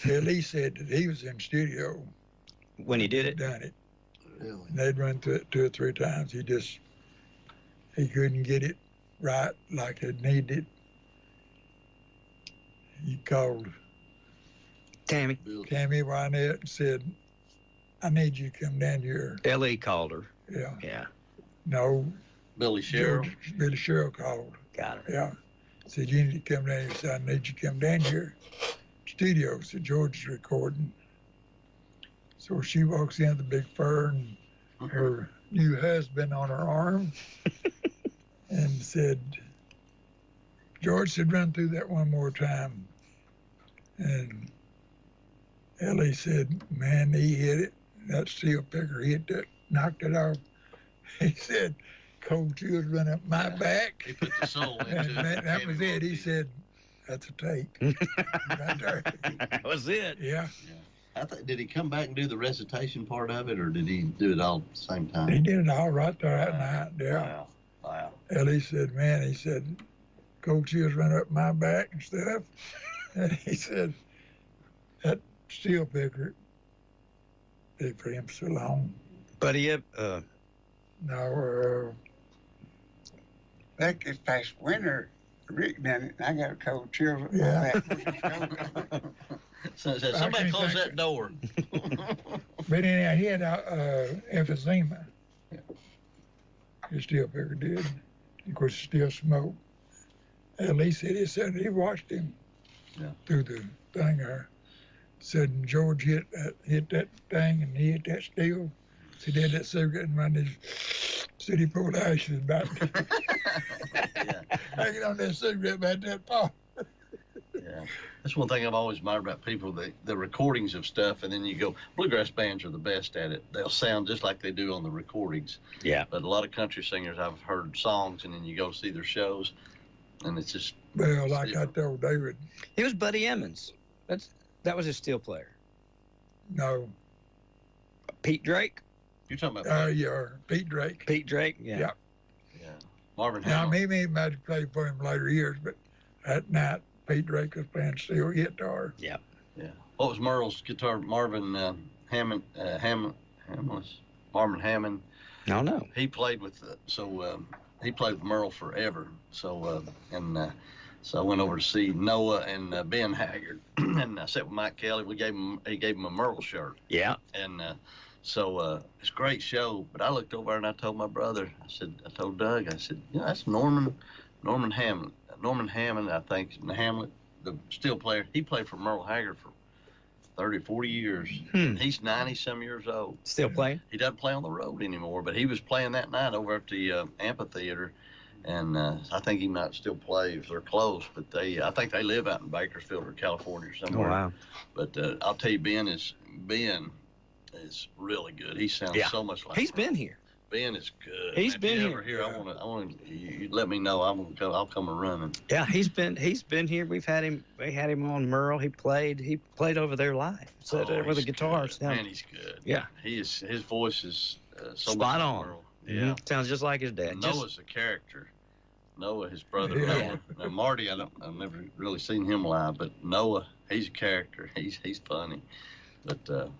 Well, he said that he was in studio. when he did it, Done it. Really? And they'd run through it 2 or 3 times. He couldn't get it right like it needed. He called Tammy, Tammy Wynette and said, I need you to come down here. L.E. called her. Yeah. Yeah, No, Billy Sherrill. Billy Sherrill called. got her. Yeah. Said, you need to come down here. Said, I need you to come down here. Studio. Said, George is recording. So she walks in with the big fur and her new husband on her arm and said, George said, run through that one more time. And Ellie said, man, he hit it. That steel picker hit that, knocked it off. He said, cold chills run up my back. He put the soul into And it. that was it. He said, that's a take. Right there. That was it. Yeah. Did he come back and do the recitation part of it, or did he do it all at the same time? He did it all right there that night. Yeah. Wow. Ellie said, man, he said, cold chills run up my back and stuff. And he said, that steel picker, been for him so long. But he, No, Back this past winter, Rick done it, and I got a cold chill on Yeah. that. So somebody close that door. but anyhow, he had emphysema. His steel picker did. Of course, it still smoked. At least he said he watched him through the thing there. Said George hit that thing and he hit that steel. So he did that cigarette and run his city pulled ashes back. Hanging on that cigarette about that far. Yeah. That's one thing I've always admired about people, the recordings of stuff, and then you go, bluegrass bands are the best at it. They'll sound just like they do on the recordings. yeah. But a lot of country singers, I've heard songs, and then you go see their shows, and it's just... Well, like I told David, It was Buddy Emmons. That was his steel player. no, Pete Drake. You're talking about... yeah, Pete Drake. Pete Drake. Yeah. Yeah. Yeah. Marvin Now, Hamlin. he might have played for him later years, but that night, Pete Drake was playing steel guitar. Yeah. What was Merle's guitar? Marvin Hammond. Marvin Hammond. No, no. He played with he played with Merle forever. So so I went over to see Noah and Ben Haggard, and I sat with Mike Kelly. He gave him a Merle shirt, Yeah. and so it's a great show. But I looked over and I told my brother. I told Doug. I said, that's Norman Hammond. Norman Hammond, I think, Hamlet, the steel player. He played for Merle Haggard for 30 or 40 years. He's 90-some years old. Still playing? He doesn't play on the road anymore, but he was playing that night over at the amphitheater, and I think he might still play if they're close. But I think they live out in Bakersfield or California or somewhere. Oh, wow. But I'll tell you, Ben is really good. He sounds so much like He's been here. Ben is good. He's If been you here. ever here. I want you let me know. I'll come a running. Yeah, he's been here. We had him on Merle. He played over there live. So with the he's guitars. good. Man, he's good. Yeah. His voice is so Spot much on. like Merle. Yeah. Yeah. Sounds just like his dad. Noah's a character. Noah, his brother Yeah. Noah. Now Marty, I've never really seen him live, but Noah, he's a character. He's funny. But the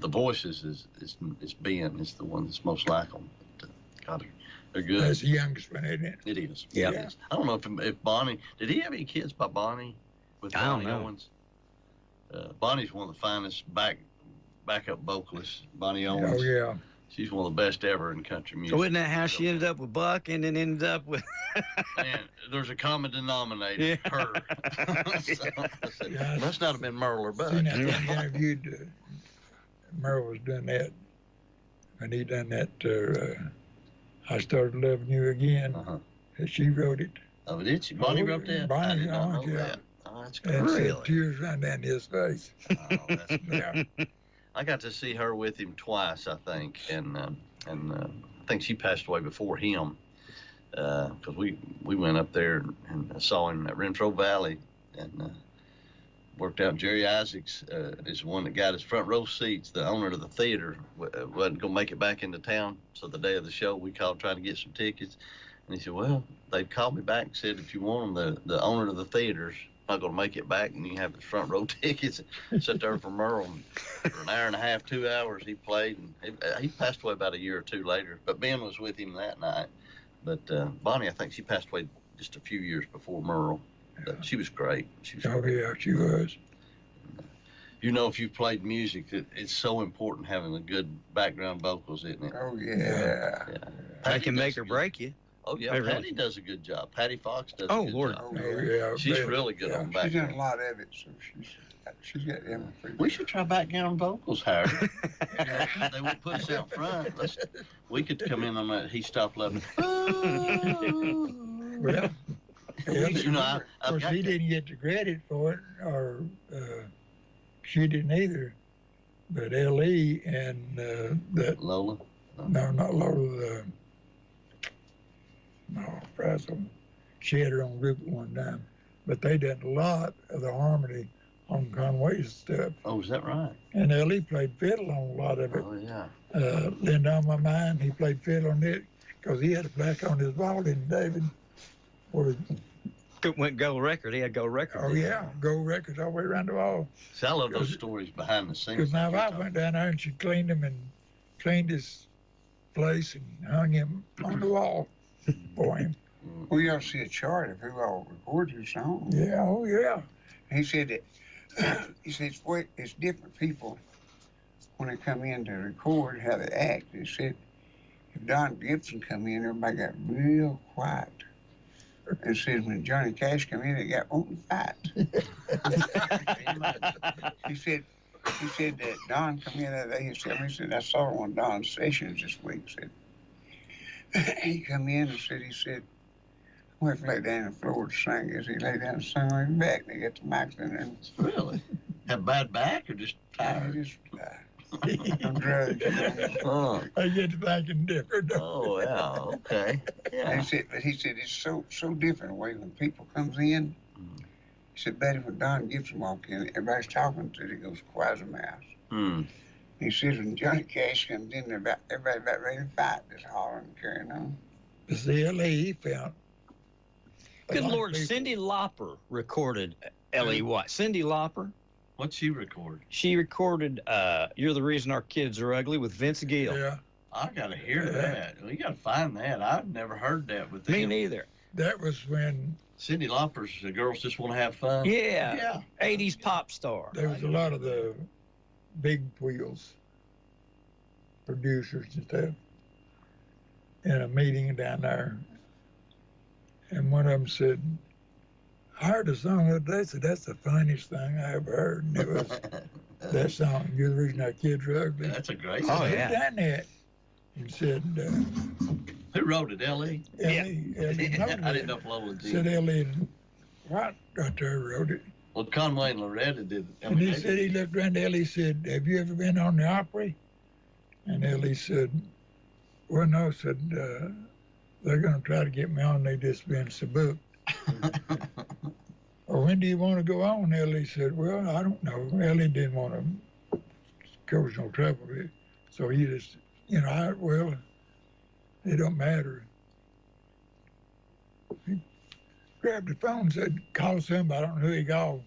voices is Ben is the one that's most like him. But, God, they're good. That's the youngest one, isn't it? It is. Yeah. It is. I don't know if Bonnie, did he have any kids by Bonnie? With I don't Bonnie know. Owens? Bonnie's one of the finest backup vocalists. Bonnie Owens. Oh, yeah. She's one of the best ever in country music. So isn't that how she ended up with Buck and then ended up with... Man, there's a common denominator. Yeah. Her. So, I said, Yeah. must not have been Merle or Buck. Seen that thing interviewed, Merle was doing that. When he done that, I Started Loving You Again. Uh-huh. And she wrote it. Oh, did she? Bonnie wrote that? I Bonnie did not know Owens, yeah. that. I that's And great. said tears ran down his face. Oh, that's Yeah. I got to see her with him twice, I think, and I think she passed away before him, because we went up there and saw him at Renfro Valley, and worked out. Jerry Isaacs is the one that got his front row seats. The owner of the theater wasn't gonna make it back into town, so the day of the show we called trying to get some tickets, and he said, "Well, they called me back and said if you want them, the owner of the theater's not gonna make it back, and you have the front row tickets." Sat there for Merle for an hour and a half, 2 hours. He played, and he passed away about a year or two later. But Ben was with him that night. But Bonnie, I think she passed away just a few years before Merle. But she was great. She was Oh, great. yeah, she was. You know, if you've played music, it's so important having a good background vocals, isn't it? Oh, yeah. Yeah. That Patty can does make a or good- break you. Oh, yeah. Hey, really? Patty does a good job. Patty Fox does Oh, a good Lord. job. Oh, Oh, yeah. yeah. She's but- really good Yeah, on she's done a background. lot of it, so she's got them pretty We good. should try background vocals, Howard. They won't put us out front. We could come in on that He Stopped Loving. Well, You know, of I've course, got he that. didn't get the credit for it, or she didn't either. But L.E. and that, Lola. no, not Lola, no, Frazzle. She had her own group at one time. But they did a lot of the harmony on Conway's stuff. Oh, is that right? And L.E. played fiddle on a lot of it. Oh, yeah. Lend On My Mind, he played fiddle on it because he had a plaque on his wall, didn't David? Where, Went gold record. He had gold record. oh, yeah, gold records all the way around the wall. See, I love those stories behind the scenes. Because my like wife you're went down there and she cleaned him and cleaned his place and hung him on the wall for him. talking. We ought to see a chart of who all records your song. Yeah, oh, yeah. He said that he said it's different people when they come in to record how they act. He said if Don Gibson come in, everybody got real quiet. And said when Johnny Cash come in, they got wanting to fight. He said that Don come in that day. He said I saw one of Don's sessions this week. Said he come in and said I went to lay down on the floor to sing. As he lay down and sung on his back, they got the mics in there. Really? Have bad back or just I tired? just on drugs. Oh, I get to thinking different. oh yeah. Okay. Yeah. He said it's so different the way when people comes in. He said, Betty, when Don Gibson walk in, everybody's talking to it, he goes quiet as a mouse. Hmm. He says when Johnny Cash comes in, everybody about ready to fight, just hollering and carrying on. The CLE found. a Good lot of Lord, people- Cindy Lauper recorded L.E. White. Cindy Lauper. What'd she record? She recorded "You're the Reason Our Kids Are Ugly" with Vince Gill. Yeah, I gotta hear Yeah. that. We gotta find that. I've never heard that with them. Me neither. that was when Cindy Lauper's "The Girls Just Want to Have Fun." Yeah. Yeah. 80s pop star. there was a lot of the big wheels producers and stuff in a meeting down there. And one of them said, I heard a song the other day, said, that's the funniest thing I ever heard. And it was that song, You're the Reason Our Kids Are Ugly. That's a great Oh, song. yeah. Who done that? He said, Who wrote it, L.E.? Ellie I noted didn't it. know if Lola did. Said Ellie White got there wrote it. Well, Conway and Loretta did. And he said, he looked around to Ellie and said, have you ever been on the Opry? And Ellie said, well, no, said, they're going to try to get me on. They just been so booked. Or when do you want to go on? Ellie said, well, I don't know. Ellie didn't want to cause no trouble with it. So he just, well, it don't matter. He grabbed the phone and said, call somebody. I don't know who he called.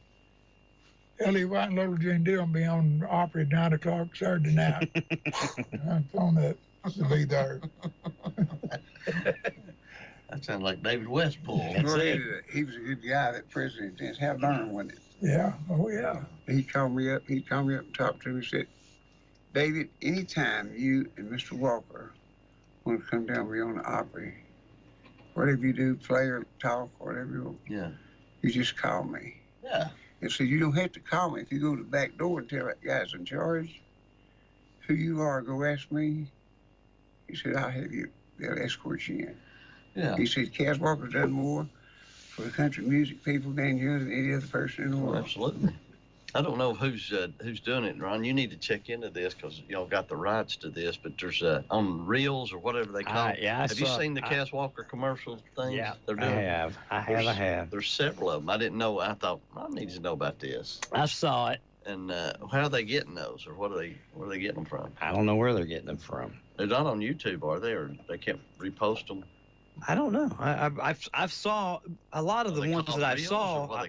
Ellie White and Little Jane Dillon be on Opry at 9 o'clock Saturday night. I'm phone up to be there. That sounds like David Westpool. That's Well, it. he was a good guy, that president. That's how learned with it. Yeah, oh yeah. He called me up and talked to me and said, David, anytime you and Mr. Walker want to come down beyond the Opry, whatever you do, play or talk or whatever you want, Yeah. you just call me. Yeah. And so you don't have to call me. If you go to the back door and tell that guy's in charge who you are, go ask me. He said, I'll have you. They'll escort you in. Yeah. He said, Cass Walker's done more for the country music people down here than any other person in the Well, world. absolutely. I don't know who's doing it, Ron. You need to check into this because y'all got the rights to this. But there's on Reels or whatever they call it. Yeah, Have you seen the Cass Walker commercial things? Yeah, they're doing? I have. There's several of them. I didn't know. I thought I need to know about this. I saw it. And how are they getting those, or where are they getting them from? I don't know where they're getting them from. They're not on YouTube, are they? Or they can't repost them? I don't know. I've saw a lot of the ones that I saw.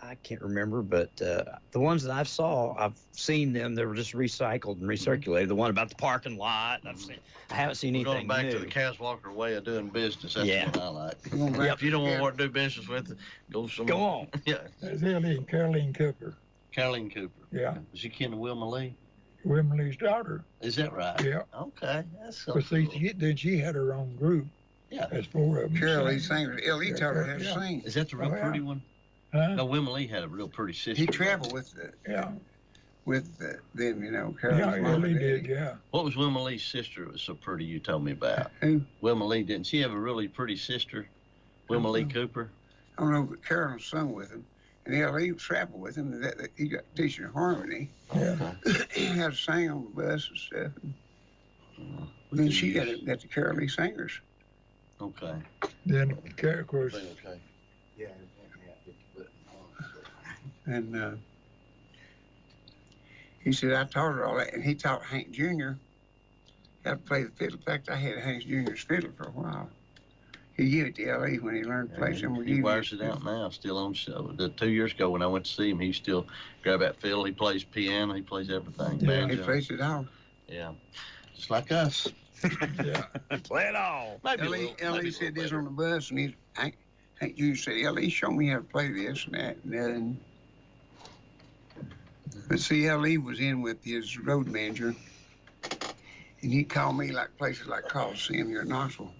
I can't remember, but the ones that I've seen them. They were just recycled and recirculated. The one about the parking lot. I haven't seen anything Going back new. to the Cass Walker way of doing business. That's Yeah. what I like. Going back If you don't want to do business with it, go somewhere. Go on. Yeah. That's Ellie and Caroline Cooper. Caroline Cooper. Yeah. Was she kin to Wilma Lee? Wilma Lee's daughter. Is that right? Yeah. Okay. That's so But see, cool. then she had her own group. Yeah. That's 4 of them. Carol Lee singers. Ellie taught her how to Yeah. sing. Is that the real Oh, yeah. pretty one? Huh? No, Wilma Lee had a real pretty sister. He traveled with Yeah. them, you know. Carol's Yeah, mom Ellie and did, daddy. yeah. What was Wilma Lee's sister that was so pretty you told me about? Who? Wilma Lee, didn't she have a really pretty sister? Wilma Lee Cooper? I don't know, but Carol sung with him. And Ellie traveled with him. He got teaching harmony. Yeah. He had to sing on the bus and stuff. We Then could she got use- the Carol Lee singers. Okay. Then, of course, Okay. And he said, I taught her all that. And he taught Hank Jr. how to play the fiddle. In fact, I had Hank Jr.'s fiddle for a while. He gave it to L.A. when he learned to play some. He wears it out now, still on show. 2 years ago when I went to see him, he still grab that fiddle. He plays piano. He plays everything. Yeah. He Banjo. plays it all. Yeah. Just like us. yeah. Play it all. Maybe a L.A. little- L.A. maybe a said little this better. on the bus, and Hank Jr. said, L.A. show me how to play this and that and that. And but see, L.A. was in with his road manager, and he called me like places like Coliseum here in Knoxville.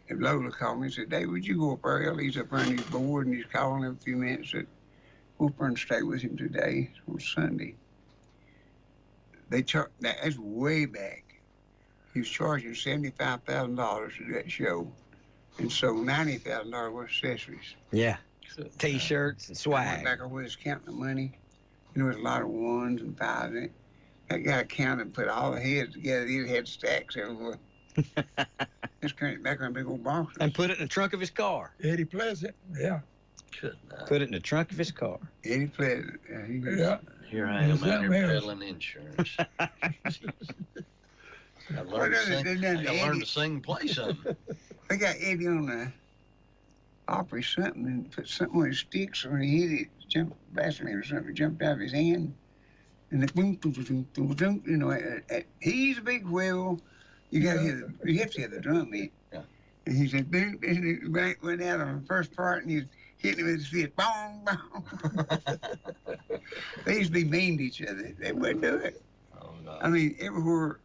And Lola called me and said, Dave, would you go up there? L.A.'s up there on his board, and he's calling him a few minutes. Said, go up there and stay with him today on Sunday. That's way back. He was charging $75,000 to do that show, and sold $90,000 worth of accessories. Yeah. T-shirts and I swag. went back over was counting the money. There was a lot of ones and fives in it. That guy counted and put all the heads together. He had stacks everywhere. Just carried it back on a big old box. And put it in the trunk of his car. Eddie Pleasant, yeah. Good night. Put it in the trunk of his car. Eddie Pleasant. Yeah, he was, Yeah. Here I am out here Something else. peddling insurance. I Well, learned to they sing. done I learned to sing and play something. They got Eddie on the Opry something and put something on his sticks when he hit it, jumped, Vaseline or something, jumped out of his hand. And the boom, boom, boom, boom, boom, boom, you know, he's a big whale. You got to hear you have to hear the drum beat. Yeah. And he said, boom, and it went out on the first part, and he was hitting it with his feet, boom, boom. They used to be mean to each other. They wouldn't do it. Oh, no. I mean, everywhere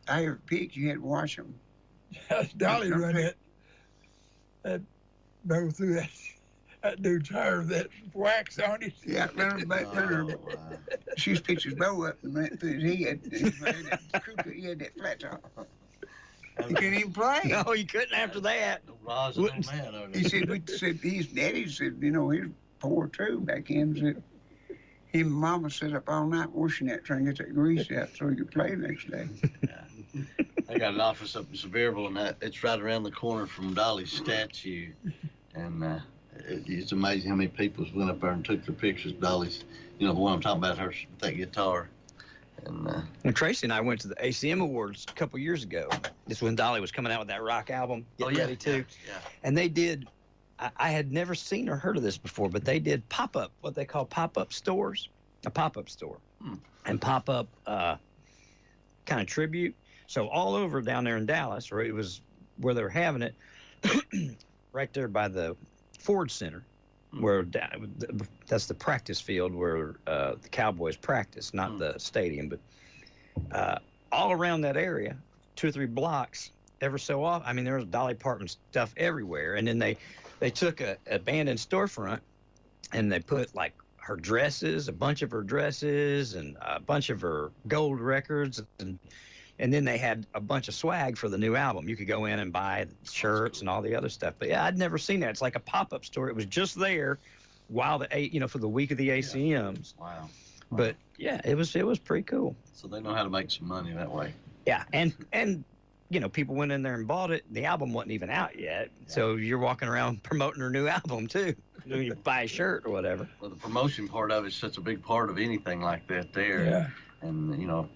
I ever picked, you had to watch them. Dolly run that go through that dude's hair with that wax on it. Yeah, Leonard, Oh, wow. she was picked his bow up and went through his head. He had that flat top. He couldn't even play. No, you couldn't after that. No rosin on that, are there? He said, his daddy said, you know, he was poor too back in. Said, him and Mama sat up all night washing that, trying to get that grease out so he could play the next day. I got an office up in Sevierville, and it's right around the corner from Dolly's statue. And it's amazing how many people went up there and took the pictures of Dolly's, you know, the one I'm talking about, her with that guitar. And When Tracy and I went to the ACM Awards a couple years ago, this when Dolly was coming out with that rock album, Get Ready To. Yeah. And they did, I had never seen or heard of this before, but they did pop-up, what they call pop-up stores, a pop-up store, and pop-up kind of tribute. So all over down there in Dallas, or it was where they were having it, right there by the Ford Center, where that's the practice field where the Cowboys practice, not the stadium, but all around that area, 2 or 3 blocks, ever so often. I mean, there was Dolly Parton stuff everywhere. And then they took a abandoned storefront and they put like her dresses, a bunch of her dresses and a bunch of her gold records and And then they had a bunch of swag for the new album. You could go in and buy shirts and all the other stuff. But yeah, I'd never seen that. It's like a pop-up store. It was just there while for the week of the ACMs. Wow. But yeah, it was pretty cool. So they know how to make some money that way. Yeah, and people went in there and bought it. The album wasn't even out yet, so you're walking around promoting her new album too. You buy a shirt or whatever. Well, the promotion part of it's such a big part of anything like that there. Yeah. And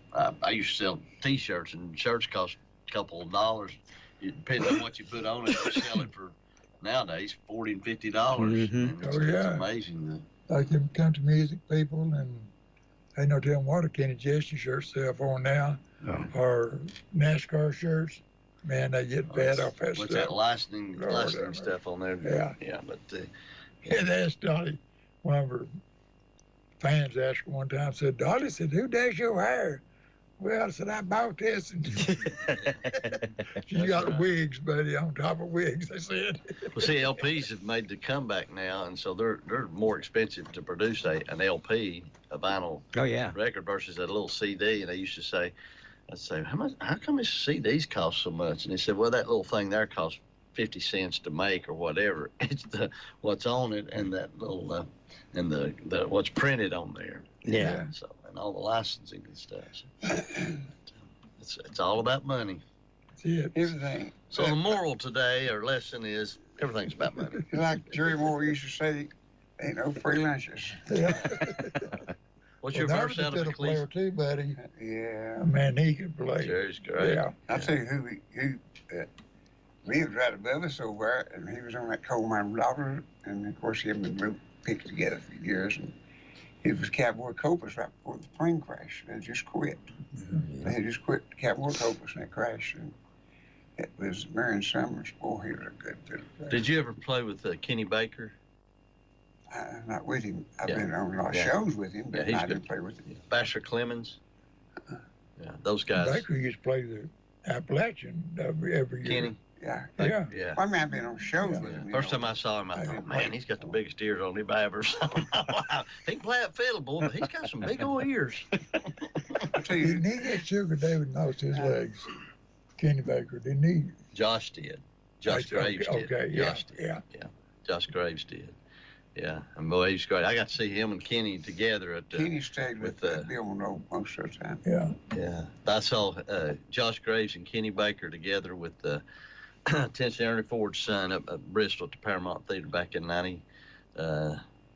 I used to sell T-shirts, and shirts cost a couple of dollars. It depends on what you put on it. You sell it for nowadays $40 and $50. Mhm. And it's amazing. Like them country music people, and they know tell them what a Kenny Chesney shirt sell for now, or NASCAR shirts. Man, they get bad off that What's stuff. that licensing Lord, stuff on there? Yeah. Yeah, but Yeah, that's Dolly. One of her fans asked her one time, said, Dolly, said, who does your hair? Well, I said, I bought this. And she got right. wigs, buddy, on top of wigs, they said. Well, see, LPs have made the comeback now, and so they're more expensive to produce an LP, a vinyl Oh yeah. record versus a little CD. And they used to say, I'd say, how come this CDs cost so much? And they said, well, that little thing there costs 50 cents to make or whatever. It's what's on it and that little and the what's printed on there. Yeah. So and all the licensing and stuff. So, it's all about money. See it. Everything. So the moral today or lesson is everything's about money. Like Jerry Moore used to say, ain't no free lunches. Yeah. What's your Well, verse out of a player Ecclesiastes? too, buddy. Yeah. Man, he could play. Jerry's great. Yeah. I'll tell you who lived right above us over there, and he was on that coal mine blocker, and of course him and Luke picked together for years, and it was Cowboy Copas right before the plane crash. They just quit. They had just quit Cowboy Copas and they crashed, and it was Marion Summers. Boy, he was a good fiddle player. Did you ever play with Kenny Baker? Not with him. I've Yeah. been on a lot of Yeah. shows with him, but Yeah, he's I didn't good. play with him. Basher Clemens? Yeah, those guys. Baker used to play the Appalachian every year. Kenny? Yeah. Yeah. Yeah. Well, I mean, I've been on shows Yeah. with him. you First know. time I saw him, I I thought, didn't man, play. he's got the biggest ears on anybody ever saw. He can play that fiddle, boy, but he's got some big old ears. I tell you, Didn't he get Sugar David lost his legs? Kenny Baker, didn't he? Josh did. Josh Graves did. Okay, yeah, Josh did. yeah. Josh Graves did. Yeah, and boy, he's great. I got to see him and Kenny together at Kenny stayed with with, Bill Monroe most of the time. Yeah. Yeah, I saw Josh Graves and Kenny Baker together with Tennessee Ernie Ford's son up at Bristol at the Paramount Theater back in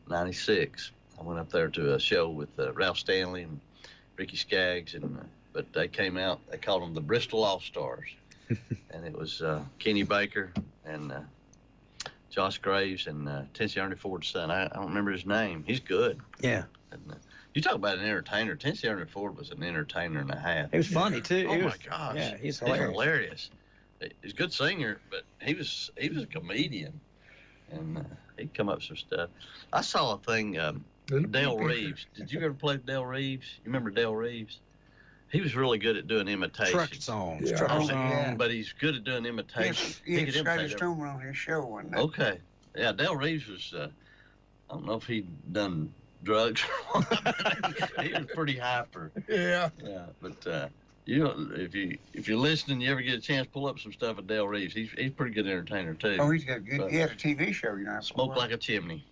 96. I went up there to a show with Ralph Stanley and Ricky Skaggs, but they came out. They called them the Bristol All Stars, and it was Kenny Baker and Josh Graves and Tennessee Ernie Ford's son. I don't remember his name. He's good. Yeah. And, you talk about an entertainer. Tennessee Ernie Ford was an entertainer and a half. It was funny too. Oh It my was, gosh! Yeah, he's He's hilarious. hilarious. He's a good singer, but he was a comedian, and he'd come up with some stuff. I saw a thing. Dale Reeves. Did you ever play with Dale Reeves? You remember Dale Reeves? He was really good at doing imitations. Truck songs. Yeah. Trucker Oh, songs. yeah. But he's good at doing imitations. He had could Scotty imitate Stoneman on his show one night. Okay. Yeah, Dale Reeves was. I don't know if he'd done drugs or what. He was pretty hyper. Yeah. Yeah, but you know, if you're listening, you ever get a chance, pull up some stuff of Dale Reeves. He's a pretty good entertainer too. Oh, he's got good. But- He had a TV show, you know. Smoke like a chimney.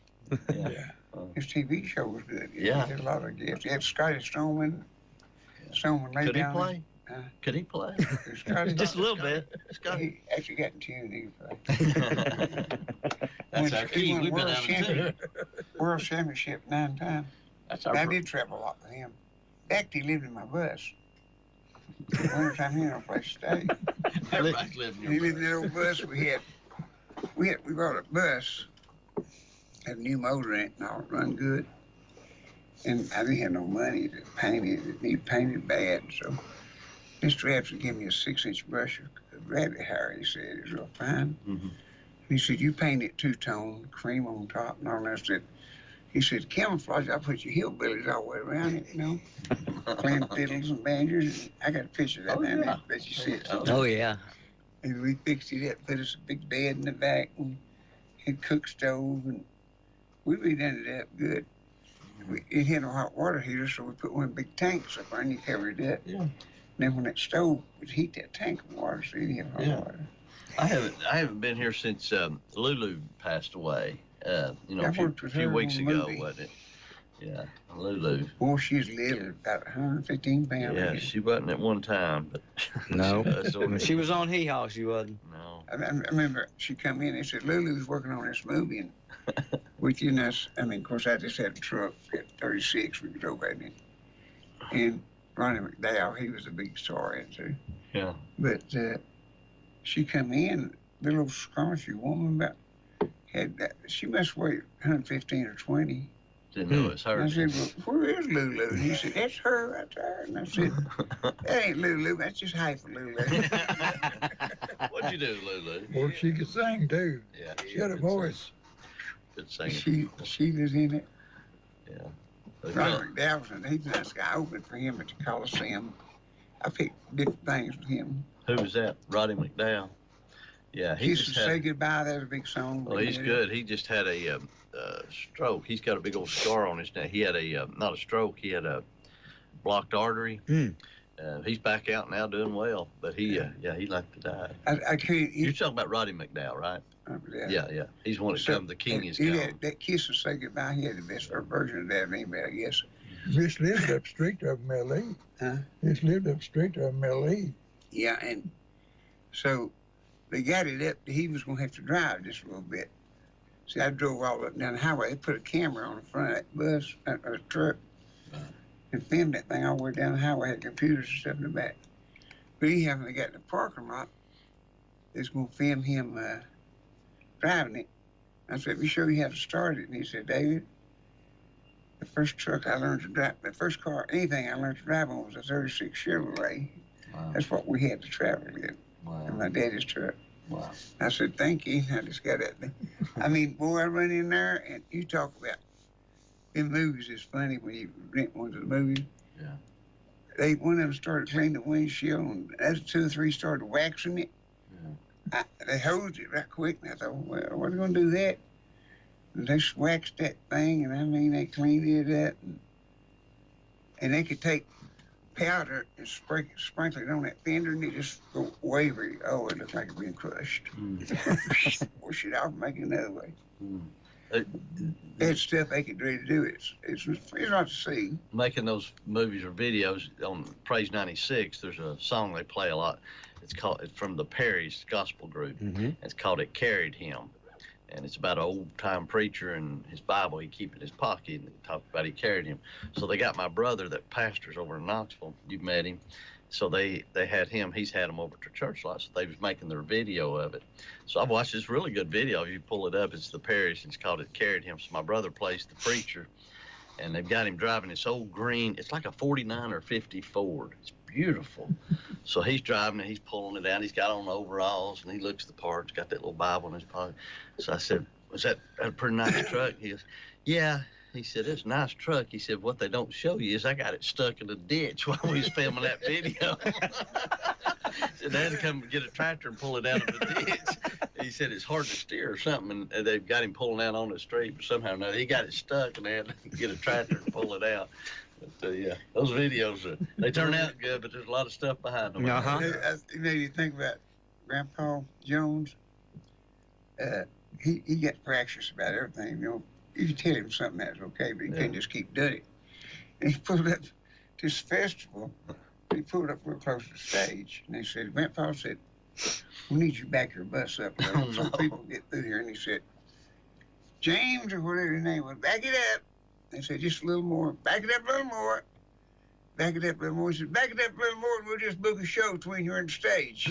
Yeah. Yeah. His TV show was good. Yeah. He did a lot of gifts. He had Scotty Stoneman. Stoneman lay Could he down. play? Huh? Could he play? Scotty, Just a little bit. Scotty. He actually got in tune. He could play. That's our key. He won We've been world out of tune. World Championship 9 times. That's I our. did travel a lot with him. In fact, he lived in my bus. One time he had no place to stay. Everybody's living He your lived in that old bus. We bought a bus, had a new motor in it, and all run good. And I didn't have no money to paint it. It needed painted bad, so Mr. Epps gave me a 6-inch brush of rabbit hair. He said it was real fine. Mhm. He said, "You paint it two-tone, cream on top, and all that." Said, he said, "Camouflage. I put your hillbillies all the way around it, you know, playing fiddles and banjos." I got a picture of that Oh, down yeah. there. Bet you see it. Oh yeah. And we fixed it up, put us a big bed in the back, and had cook stove, and we really done it up good. It had no hot water heater, so we put one big tanks up there and you covered it up. Yeah. then when that stove would heat that tank of water, so you have hot Yeah. water. I haven't been here since Lulu passed away. You know, I a worked with few her weeks on a ago, movie. wasn't it? Yeah, Lulu. Boy, she's little, about 115 pounds. Yeah, again. she wasn't at one time, but No. when She was on Hee Haw, she wasn't. No. I remember she come in and said, Lulu's working on this movie and with you and us. I mean, of course, I just had a truck at 36 we drove right in. And Ronnie McDowell, he was a big star in too. Yeah. But she come in, the little scrunchy woman, she must weigh 115 or 20. Didn't know it was her. I said, well, where is Lulu? And he said, that's her right there. And I said, that ain't Lulu, that's just hype for Lulu. What'd you do, Lulu? Well, she could sing too. Yeah. She had a voice. Good singer. She was in it. Yeah. Ronnie McDowell, he's a nice guy. I opened for him at the Coliseum. I picked different things with him. Who was that? Roddy McDowell. Yeah, he Used just to had. Say Goodbye, that was a big song. Well, he's good. He just had a stroke. He's got a big old scar on his neck. He had not a stroke. He had a blocked artery. He's back out now, doing well. But he like to die. I couldn't. You're talking about Roddy McDowell, right? Yeah. He's the one that come. The king is he coming. had that Kiss and Say Goodbye. He had the best version of that anybody, I guess. Just lived up street of him, L.E. Huh? Just lived up street of him, L.E. Yeah, and so they got it up. He was going to have to drive just a little bit. See, I drove all up and down the highway. They put a camera on the front of that bus, that truck, and filmed that thing all the way down the highway. Had computers and stuff in the back. But anyhow, when they got in the parking lot, they was going to film him driving it. I said, let me show you how to start it. And he said, David, the first truck I learned to drive, the first car, anything I learned to drive on was a 36 Chevrolet. Wow. That's what we had to travel in. Wow. In my daddy's truck. Wow. I said, thank you. I just got that. I mean, boy, I run in there and you talk about in movies. It's funny when you rent one to the movies. Yeah. One of them started cleaning the windshield, and as 2 or 3 started waxing it. Yeah. They hosed it right quick, and I thought, well, what are they going to do that? And they waxed that thing, and I mean, they cleaned it up, and they could take powder and sprinkle it on that fender, and it just go wavery. Oh, it looked like it being crushed. Wash it off and make it another way. That stuff they could really do. It's not to see. Making those movies or videos on Praise 96, there's a song they play a lot. It's from the Perry's gospel group. It's called It Carried Him. And it's about an old-time preacher and his Bible he keep in his pocket, and it talks about he carried him. So they got my brother that pastors over in Knoxville. You've met him. So they had him. He's had him over to church a lot. So they was making their video of it. So I've watched this really good video. If you pull it up, it's the Parish. It's called It Carried Him. So my brother plays the preacher, and they've got him driving this old green. It's like a 49 or 50 Ford. It's beautiful. So he's driving and he's pulling it out. He's got on overalls and he looks the part. He's got that little Bible in his pocket. So I said, was that a pretty nice truck? He goes, yeah. He said, it's a nice truck. He said, what they don't show you is I got it stuck in a ditch while we was filming that video. He said, they had to come get a tractor and pull it out of the ditch. He said, it's hard to steer or something, and they've got him pulling out on the street, but somehow or another, he got it stuck, and they had to get a tractor and pull it out. But, yeah, those videos, they turn out good, but there's a lot of stuff behind them. You know, you think about Grandpa Jones. He gets fractious about everything, you know. You can tell him something that's okay, but he can't just keep doing it. And he pulled up to this festival. He pulled up real close to the stage, and they said, Grandpa said, we need you to back your bus up so people get through here. And he said, James, or whatever his name was, back it up. They said, just a little more. Back it up a little more. Back it up a little more. He said, back it up a little more, and we'll just book a show between you and the stage.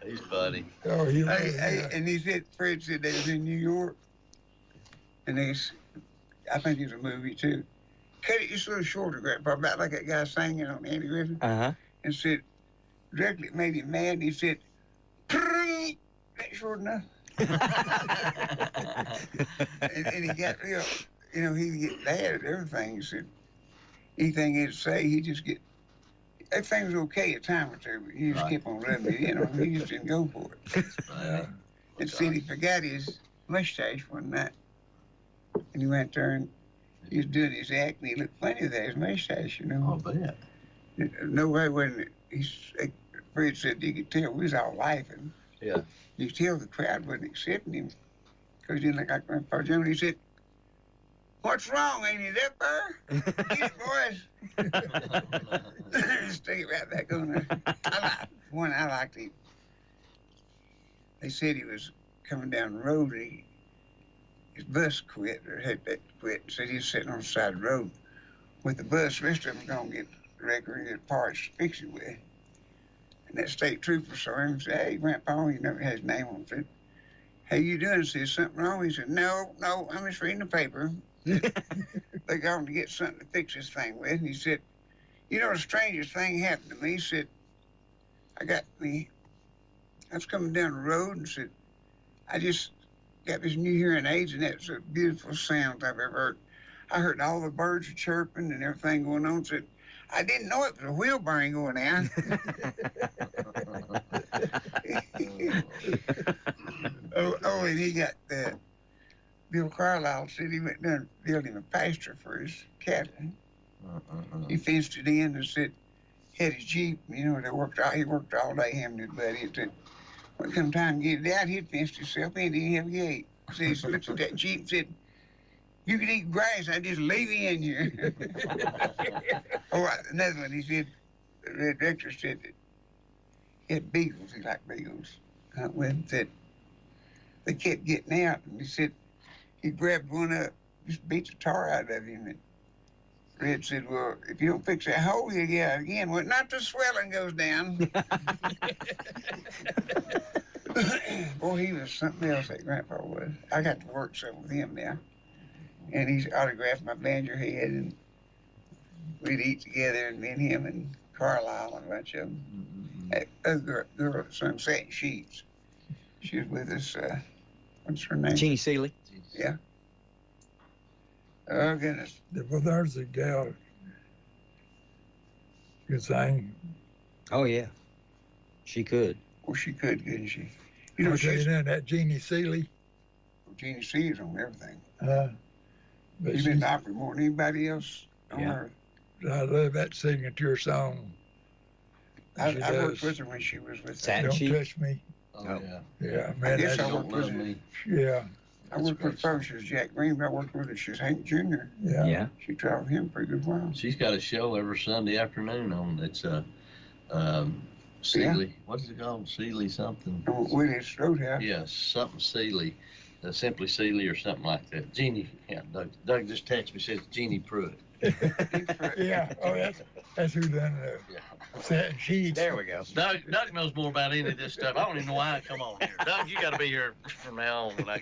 He's funny. Oh, he and he said, Fred said they was in New York, and I think it's a movie too. Cut it just a little shorter, Grandpa, about like that guy singing on Andy Griffin. And said, directly it made him mad, and he said, that's short enough. and he got real, you know, he'd get mad at everything. He said, anything he'd say, he'd just get, everything was okay a time or two, but he just kept on rubbing it in on him. He just didn't go for it. And said he forgot his mustache one night. And he went there and he was doing his act, and he looked funny with his mustache, you know. Oh, bet. Nobody wasn't. Fred said you could tell we was all laughing. Yeah. You could tell the crowd wasn't accepting him because he didn't look like Grandpa Joe. And he said, "What's wrong? Ain't he up there? Get it, boys." Stick it right back on there. I liked him. They said he was coming down the road. And his bus quit, or had that quit. Said he was sitting on the side of the road with the bus. The rest of them were going to get record and get parts to fix it with. And that state trooper saw him and said, "Hey, Grandpa," he never had his name on it. Said, "How you doing?" Said, "Something wrong?" He said, No, I'm just reading the paper." They got him to get something to fix this thing with. And he said, "You know, the strangest thing happened to me." He said, I was coming down the road and said, "I just got this new hearing aids, and that's the beautiful sound I've ever heard. I heard all the birds chirping and everything going on." Said, "I didn't know it was a wheel bearing going out." And he got Bill Carlisle said he went down and built him a pasture for his cattle. He fenced it in and said, had his Jeep, you know, he worked all day, him and his buddy. It said, when it come time to get it out, he'd fenced himself in, didn't have a gate. So he looked at that Jeep and said, "You can eat grass, I just leave you in here." Another one, he said, the Red Rector said that he had beagles, he liked beagles. Said they kept getting out, and he said he grabbed one up, just beat the tar out of him. And Red said, "Well, if you don't fix that hole, you'll get out again." Well, not the swelling goes down. Boy, he was something else, that Grandpa was. I got to work some with him now. And he's autographed my banjo head, and we'd eat together, and me and him and Carlisle and a bunch of them. That other girl that sung Satin Sheets, she was with us, what's her name? Jeannie Seeley. Yeah. Oh, goodness. Well, there's a gal who could sing. Oh, yeah. She could. Well, she could, couldn't she? You know, I'll tell you she's, now, that Jeannie Seeley. Jeannie Seeley's on everything. But You've been to opera more than anybody else on Yeah. earth. I love that signature song. I She worked does. with her when she was with Satin us. Don't Sheet? touch me. Oh, yeah. Yeah, I man, guess that's, I worked with her. yeah, I worked with her. She was Jack Green, but I worked with her. She was Hank Jr. yeah. Yeah. She traveled with him a pretty good while. She's got a show every Sunday afternoon on. It's Seeley. What is it called? Seeley something. On Willie's Roadhouse. Yes, something Seeley. Simply Seeley or something like that. Jeannie. Yeah, Doug just texted me, says Jeannie Pruitt. Yeah, oh, that's who done Yeah. Satin Sheets. There we go. Doug knows more about any of this stuff. I don't even know why I come on here. Doug, you got to be here from now on when I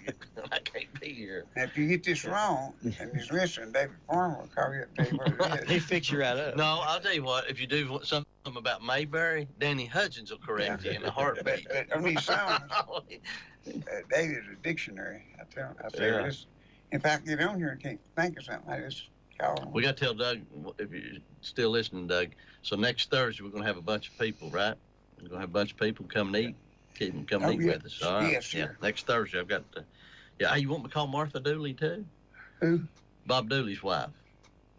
can't be here. Now, if you get this wrong and just listen, David Farmer will call you up and tell you what it He is. fix you right up. No, I'll tell you what. If you do something about Mayberry, Danny Hutchins will correct you in a heartbeat. But on these songs, David's a dictionary. I tell you Yeah. this. If I get on here and can't think of something, I just call him. We got to tell Doug, if you're still listening, Doug. So next Thursday, we're going to have a bunch of people, right? We're going to have a bunch of people come and eat. Keep them come and eat with us. All right? Yes, sir. Yeah, next Thursday, I've got to. Yeah, hey, you want me to call Martha Dooley, too? Who? Bob Dooley's wife.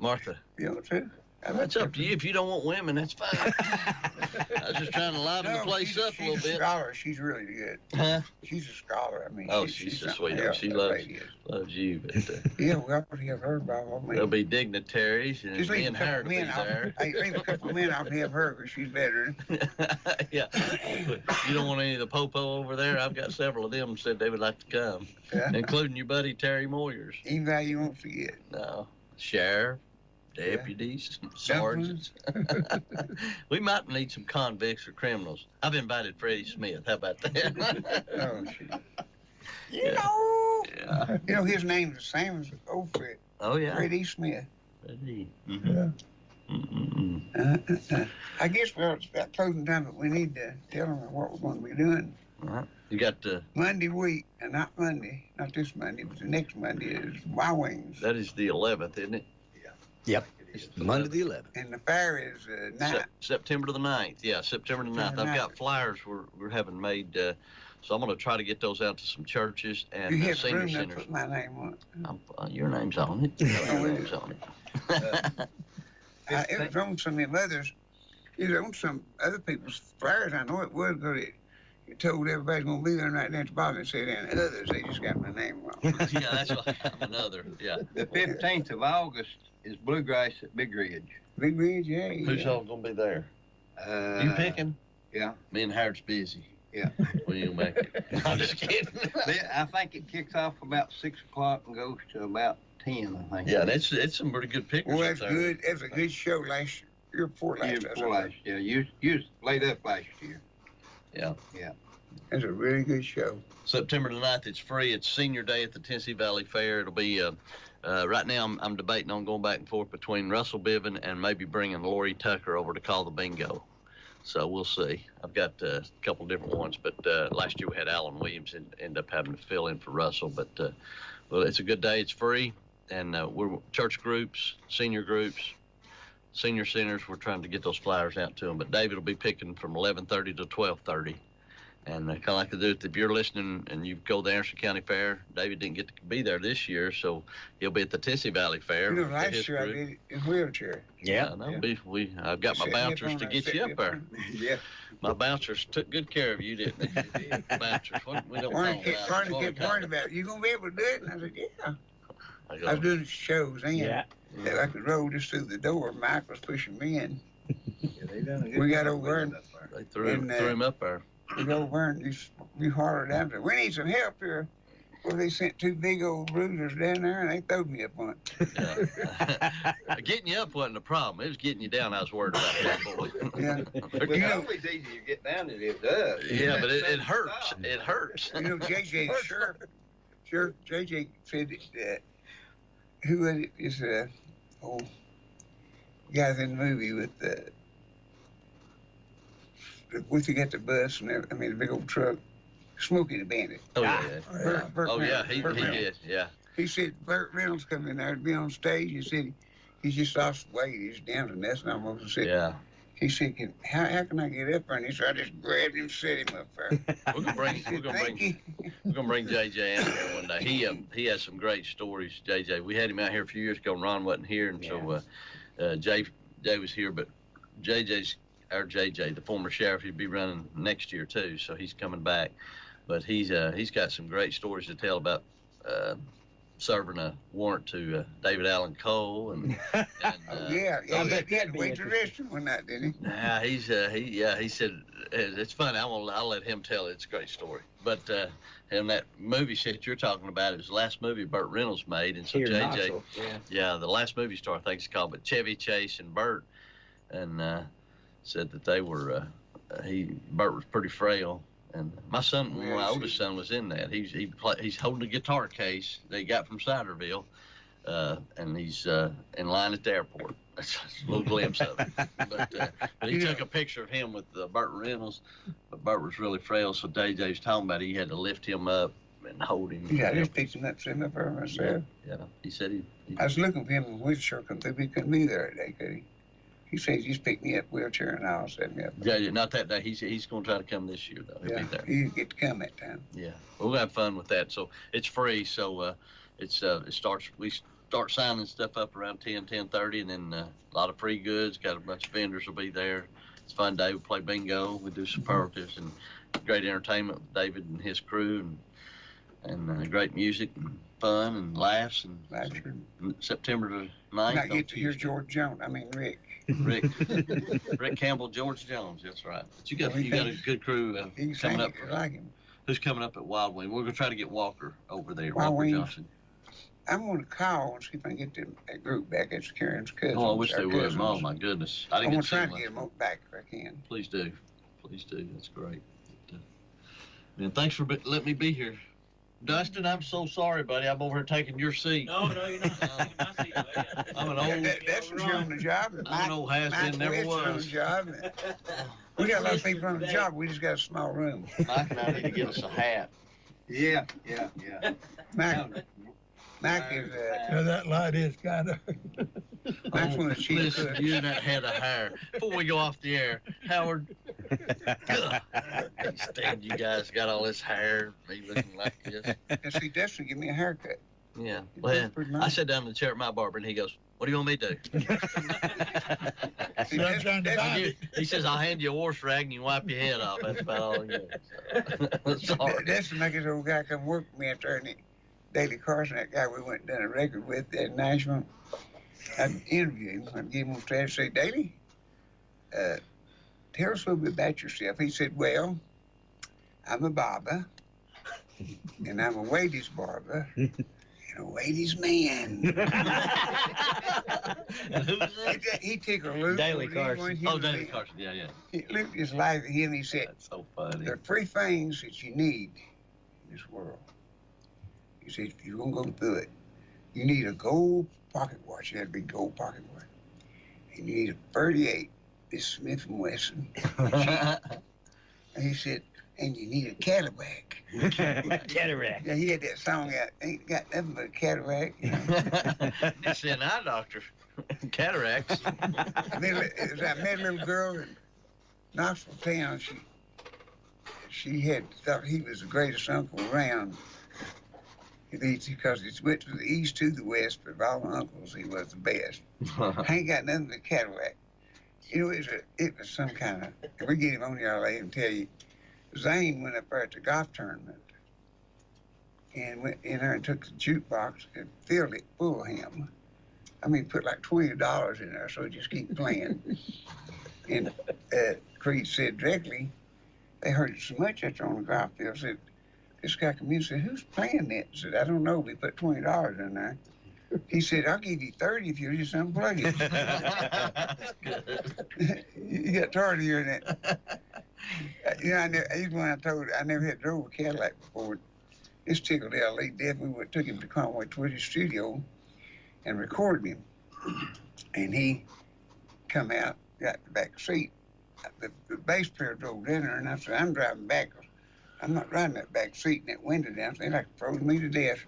Martha. You want to? That's up to you. If you don't want women, that's fine. I was just trying to liven the place up a little She's bit. a scholar. She's really good. Huh? She's a scholar. I mean, Oh, she's a something sweetheart. else, She that loves lady is. you. But, Yeah, we ought to have her, Bob. I mean, there'll be dignitaries and just me leave a and couple her to be men off. there. Hey, leave a couple men off and have her because she's better. Yeah. You don't want any of the popo over there? I've got several of them said they would like to come, Yeah. including your buddy Terry Moyers. Anybody you won't forget. No, sheriff, deputies, sergeants. We might need some convicts or criminals. I've invited Freddie Smith. How about that? Oh, shit. Yeah. You know, his name's the same as old Fred. Oh, yeah. Freddie Smith. Freddie. Yeah. I guess it's about closing time, but we need to tell them what we're going to be doing. You got the, Monday week, and not Monday, not this Monday, but the next Monday is Y Wings. that is the 11th, isn't it? Yep. Monday the 11th. And the fair is 9th. September the 9th. Yeah, September the 9th. September I've got 9th. flyers we're having made So I'm going to try to get those out to some churches and You have senior room to centers. put my name on it. Your name's on it. Your name's on it. It was on some of them others. It was on some other people's flyers. I know it was, but it told everybody's going to be there right there at the bottom. It said, and others, they just got my name wrong. Yeah, that's why I'm another. Yeah. The 15th of August is Bluegrass at Big Ridge. Big Ridge, yeah. Who's all going to be there? You picking? Yeah. Me and Howard's busy. Yeah. Well, you'll make it. I'm just kidding. I think it kicks off about 6 o'clock and goes to about 10, I think. Yeah, it's some pretty good pictures. Well, up that's there. good. That was a good show last year before last. Year before last. Yeah, you was laid up last year. Yeah. Yeah. That's a really good show. September the 9th, it's free. It's Senior Day at the Tennessee Valley Fair. It'll be, right now I'm debating on going back and forth between Russell Biven and maybe bringing Lori Tucker over to call the bingo. So we'll see. I've got a couple different ones, but last year we had Alan Williams and ended up having to fill in for Russell. But well, it's a good day. It's free, and we're church groups, senior groups, senior centers. We're trying to get those flyers out to them. But David will be picking from 11:30 to 12:30. And kind of like to do it, if you're listening and you go to the Anderson County Fair, David didn't get to be there this year, so he'll be at the Tennessee Valley Fair. You know, last year I did it in wheelchair. Yeah. No, I've got my bouncers to get you up there. Yeah. My bouncers took good care of you, didn't they? Bouncers. We don't Barney know kept worrying about it. You going to be able to do it? And I said, yeah. I I was doing shows then. Yeah. That I could roll just through the door. Mike was pushing me in. They done a good We got job over and They threw And, him up there. we go over and we hollered out there, we need some help here. Well, they sent 2 big old bruisers down there and they throwed me up on it. Yeah. Getting you up wasn't a problem. It was getting you down I was worried about that, boy. Yeah. Well, You know- it's easy to get down it. It does. Yeah, but it hurts. It hurts. You know, JJ, sure, JJ said that, who was it, is, guys in the movie with you got the bus and the big old truck, Smokey the Bandit. Oh, yeah. Burt Oh, yeah, Reynolds. he Burt Reynolds. did, yeah. He said Burt Reynolds coming in there to be on stage. He said he just lost weight. He's down to nothing almost. He said, Yeah. He said, how can I get up there? And he said, I just grabbed him and set him up there. We're gonna bring JJ out here one day. He has some great stories, JJ. We had him out here a few years ago. Ron wasn't here, and so Jay was here, but our JJ, the former sheriff, he'd be running next year too, so he's coming back. But he's got some great stories to tell about serving a warrant to David Allen Cole and Yeah, he had to wait to arrest him one night, didn't he? Nah, he said it's funny. I'll let him tell it. It's a great story. But and that movie set you're talking about, it was the last movie Burt Reynolds made, and so Here in JJ, Knoxville, yeah, the last movie star I think it's called, but Chevy Chase and Burt, and said that they were Burt was pretty frail. And my son, my oldest son, was in that. He's holding a guitar case that he got from Siderville, and he's in line at the airport. That's a little glimpse of it. But he took a picture of him with Burt Reynolds, but Burt was really frail, so JJ was talking about he had to lift him up and hold him. Yeah, I just picked him up, set him up there myself. Yeah, he said he I was looking for him in a wheelchair come through. He couldn't be there that day, could he? He said he just picked me up wheelchair and I'll set me up. Yeah, not that day. He's going to try to come this year though. He'll be there. He get to come that time. Yeah, we'll have fun with that. So it's free. So we start signing stuff up around 10:30, and then a lot of free goods. Got a bunch of vendors will be there. It's a fun day. We play bingo. We do superlatives and great entertainment with David and his crew, and great music and fun and laughs. And September the 9th. Not get to hear Rick. Rick Campbell, George Jones. That's right. But you got a good crew coming up. Like him. Who's coming up at Wild Wing? We're gonna try to get Walker over there. Wild Walker Wing. Johnson. I'm gonna call and see if I can get that group back. It's Karen's cousins. Oh, I wish they would. Cousins. Oh my goodness. I'm gonna try to get them back if I can. Please do. That's great. And thanks for letting me be here. Dustin, I'm so sorry, buddy. I'm over here taking your seat. No, you're not. I'm an old. That's what's on the job. I'm an old has-been, never was. On the job. We got a lot of people on the job. We just got a small room. Mike and I need to get us a hat. Yeah. Mike is. That light is kind of. Mike's one of the chief Listen, cooks. you and that head of hair. Before we go off the air, Howard, Instead, you guys got all this hair, me looking like this. And see, Dustin give me a haircut. Yeah. It Well, looks pretty I nice. sat down in the chair at my barber, and he goes, "What do you want me to do?" See, I'm trying to buy it. He says, "I'll hand you a wash rag and you wipe your head off." That's about all he gets. Sorry. Dustin like this old guy come work with me after the Daily Carson, that guy we went and done a record with in Nashville. I'd interview him. I'd give him on stage and say, Daily, tell us a little bit about yourself. He said, well, I'm a barber, and I'm a ladies barber, and a ladies man. And who's that? He tickled Luke. Daily but he Carson. wasn't Oh, human Daily being. Carson. Yeah, yeah. Luke just laughed at him. He said, That's so funny. there are 3 things that you need in this world. He said, if you're going to go through it, you need a gold pocket watch. It had to be gold pocket watch. And you need a 38, this Smith & Wesson. And he said, and you need a Cadillac. Cataract. Yeah, he had that song out, ain't got nothing but a Cadillac. You know? It's an eye doctor. Cataracts. It was that mad little girl in Knoxville town. She had thought he was the greatest uncle around. Because he went to the east to the west, but of all the uncles, he was the best. I ain't got nothing but a Cadillac. You know, it was some kind of, if we get him on here, I'll let him tell you. Zane went up there at the golf tournament and went in there and took the jukebox and filled it full of him. I mean, put like $20 in there, so just keep playing. And Creed said directly, they heard it so much out there on the golf field, said, this guy come in and said, who's playing that? I said, I don't know. We put $20 in there. He said, I'll give you 30 if you just unplug it. You got tired of hearing that. You know, even when I told I never had drove a Cadillac before. This tickled L.A. dead. We took him to Conway Twitty's studio and recorded him. And he come out, got the back seat. The bass player drove in there, and I said, I'm driving back. I'm not riding that back seat and that window down. They like froze me to death.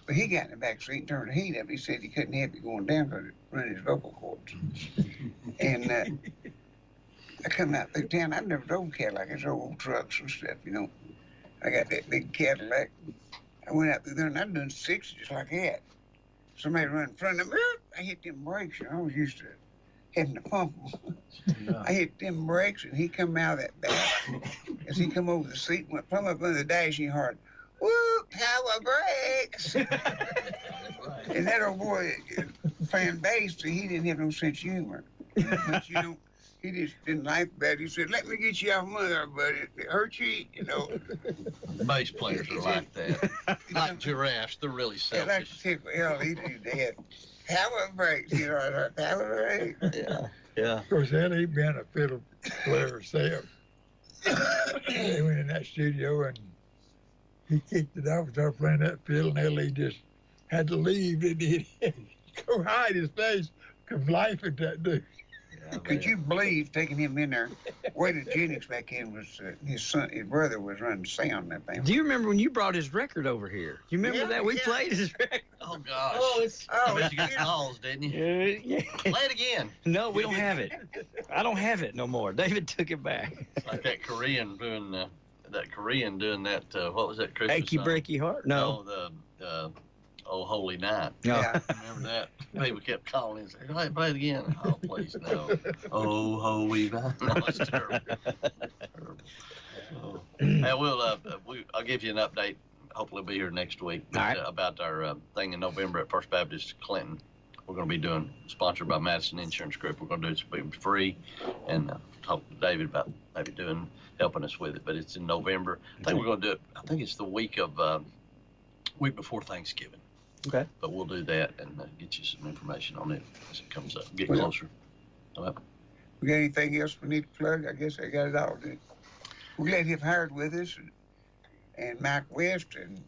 But he got in the back seat and turned the heat up. He said he couldn't have it going down because it run his vocal cords. And I come out through town. I've never drove a Cadillac. It's old trucks and stuff, you know. I got that big Cadillac. I went out through there and I'd done 60 just like that. Somebody run in front of me. I hit them brakes. I was used to having to pump them. I hit them brakes and he come out of that back. As he come over the seat, went plumb up under the dash and he heard, whoop, power brakes. And that old boy playing bass, he didn't have no sense of humor. But, you know, he just didn't like that. He said, let me get you off my there, buddy. It hurt you, you know. Bass players are like that. Like giraffes, they're really They like selfish. to tickle L.E. They had power brakes, you know, power brakes. Yeah, yeah. Of course, Ellie being a fiddle player herself, they went in that studio and he kicked it off and started playing that fiddle, and Ellie just had to leave, and he'd go hide his face, come life at that dude. Could you believe taking him in there? Waiter Jennings back in was his brother was running sound that thing. Do you remember when you brought his record over here? You remember Yeah, that? We yeah. played his record. Oh, gosh. Oh, I bet you got calls, didn't you? Yeah. Play it again. No, we don't have it. I don't have it no more. David took it back. Like that Korean doing that, what was that Christmas Achy song? breaky heart? No. The Oh Holy Night. No. Yeah. Remember that? People kept calling and saying, hey, play it again. Oh, please, no. Oh, Holy Night. No, it's terrible. Terrible. So, hey, I'll give you an update. Hopefully, we'll be here next week All right. about our thing in November at First Baptist Clinton. We're going to be doing, sponsored by Madison Insurance Group. We're going to do it for free and talk to David about maybe helping us with it. But it's in November. I think we're going to do it. I think it's the week before Thanksgiving. Okay. But we'll do that and get you some information on it as it comes up. Get Well, closer. All right. We got anything else we need to plug? I guess I got it all. We're glad you've hired with us. And Mike West and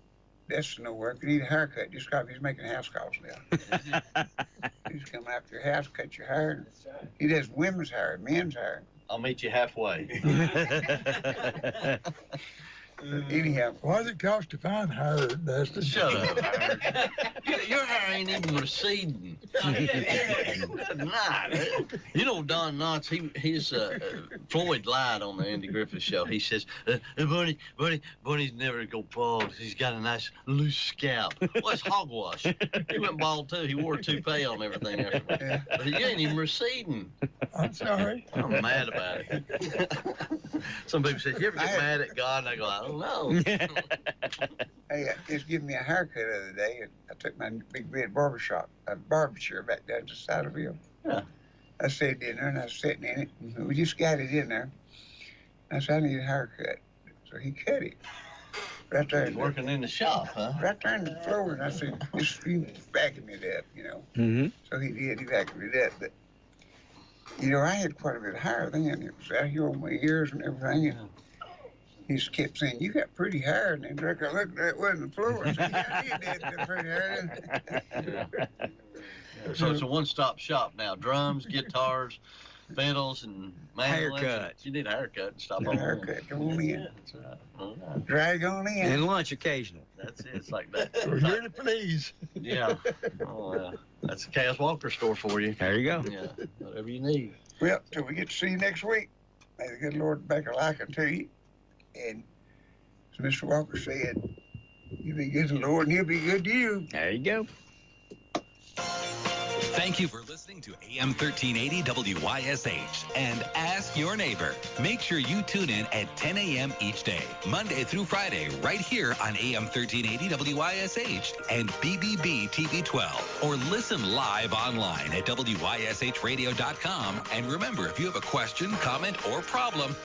that's no work. You need a haircut. Just because he's making house calls now. He's coming out to your house, cut your hair. He does women's hair, men's hair. I'll meet you halfway. Anyhow, What does it cost to find Howard, Dustin? Shut up, Howard. Your hair ain't even receding. Nah, you know Don Knotts, Floyd lied on the Andy Griffith show. He says, Bunny's never go bald. He's got a nice loose scalp. Well, it's hogwash. He went bald too. He wore a toupee on everything afterwards. Yeah. But you ain't even receding. I'm sorry. I'm mad about it. Some people say, you ever get mad at God? And I go, I don't know. Hey, just giving me a haircut the other day, and I took my big red barber chair back down to Saddleville. Yeah. I sat in there, and I was sitting in it, and we just got it in there. I said, I need a haircut. So he cut it. Right there. He's working in the shop, huh? Right there in the floor, and I said, you vacuum it up, you know. Mm-hmm. So he did, he vacuumed it up, but, you know, I had quite a bit of hair then. It was out here on my ears and everything, and he just kept saying, you got pretty hair. And then I looked at it, wasn't the floor. I said, yeah, you did got pretty hair. So it's a one-stop shop now. Drums, guitars, fiddles, and mandolins. Haircut. You need a haircut. Stop A on haircut, come on in. Yeah, that's right. All right. Drag on in. And lunch occasional. That's it. It's like that. We're here to please. Yeah. Oh, yeah. That's the Cass Walker store for you. There you go. Yeah. Whatever you need. Well, till we get to see you next week, may the good Lord back a liking to you. And as Mr. Walker said, you be good to the Lord and he'll be good to you. There you go. Thank you for listening to AM 1380 WYSH and Ask Your Neighbor. Make sure you tune in at 10 a.m. each day, Monday through Friday, right here on AM 1380 WYSH and BBB TV 12. Or listen live online at WYSHradio.com. And remember, if you have a question, comment, or problem,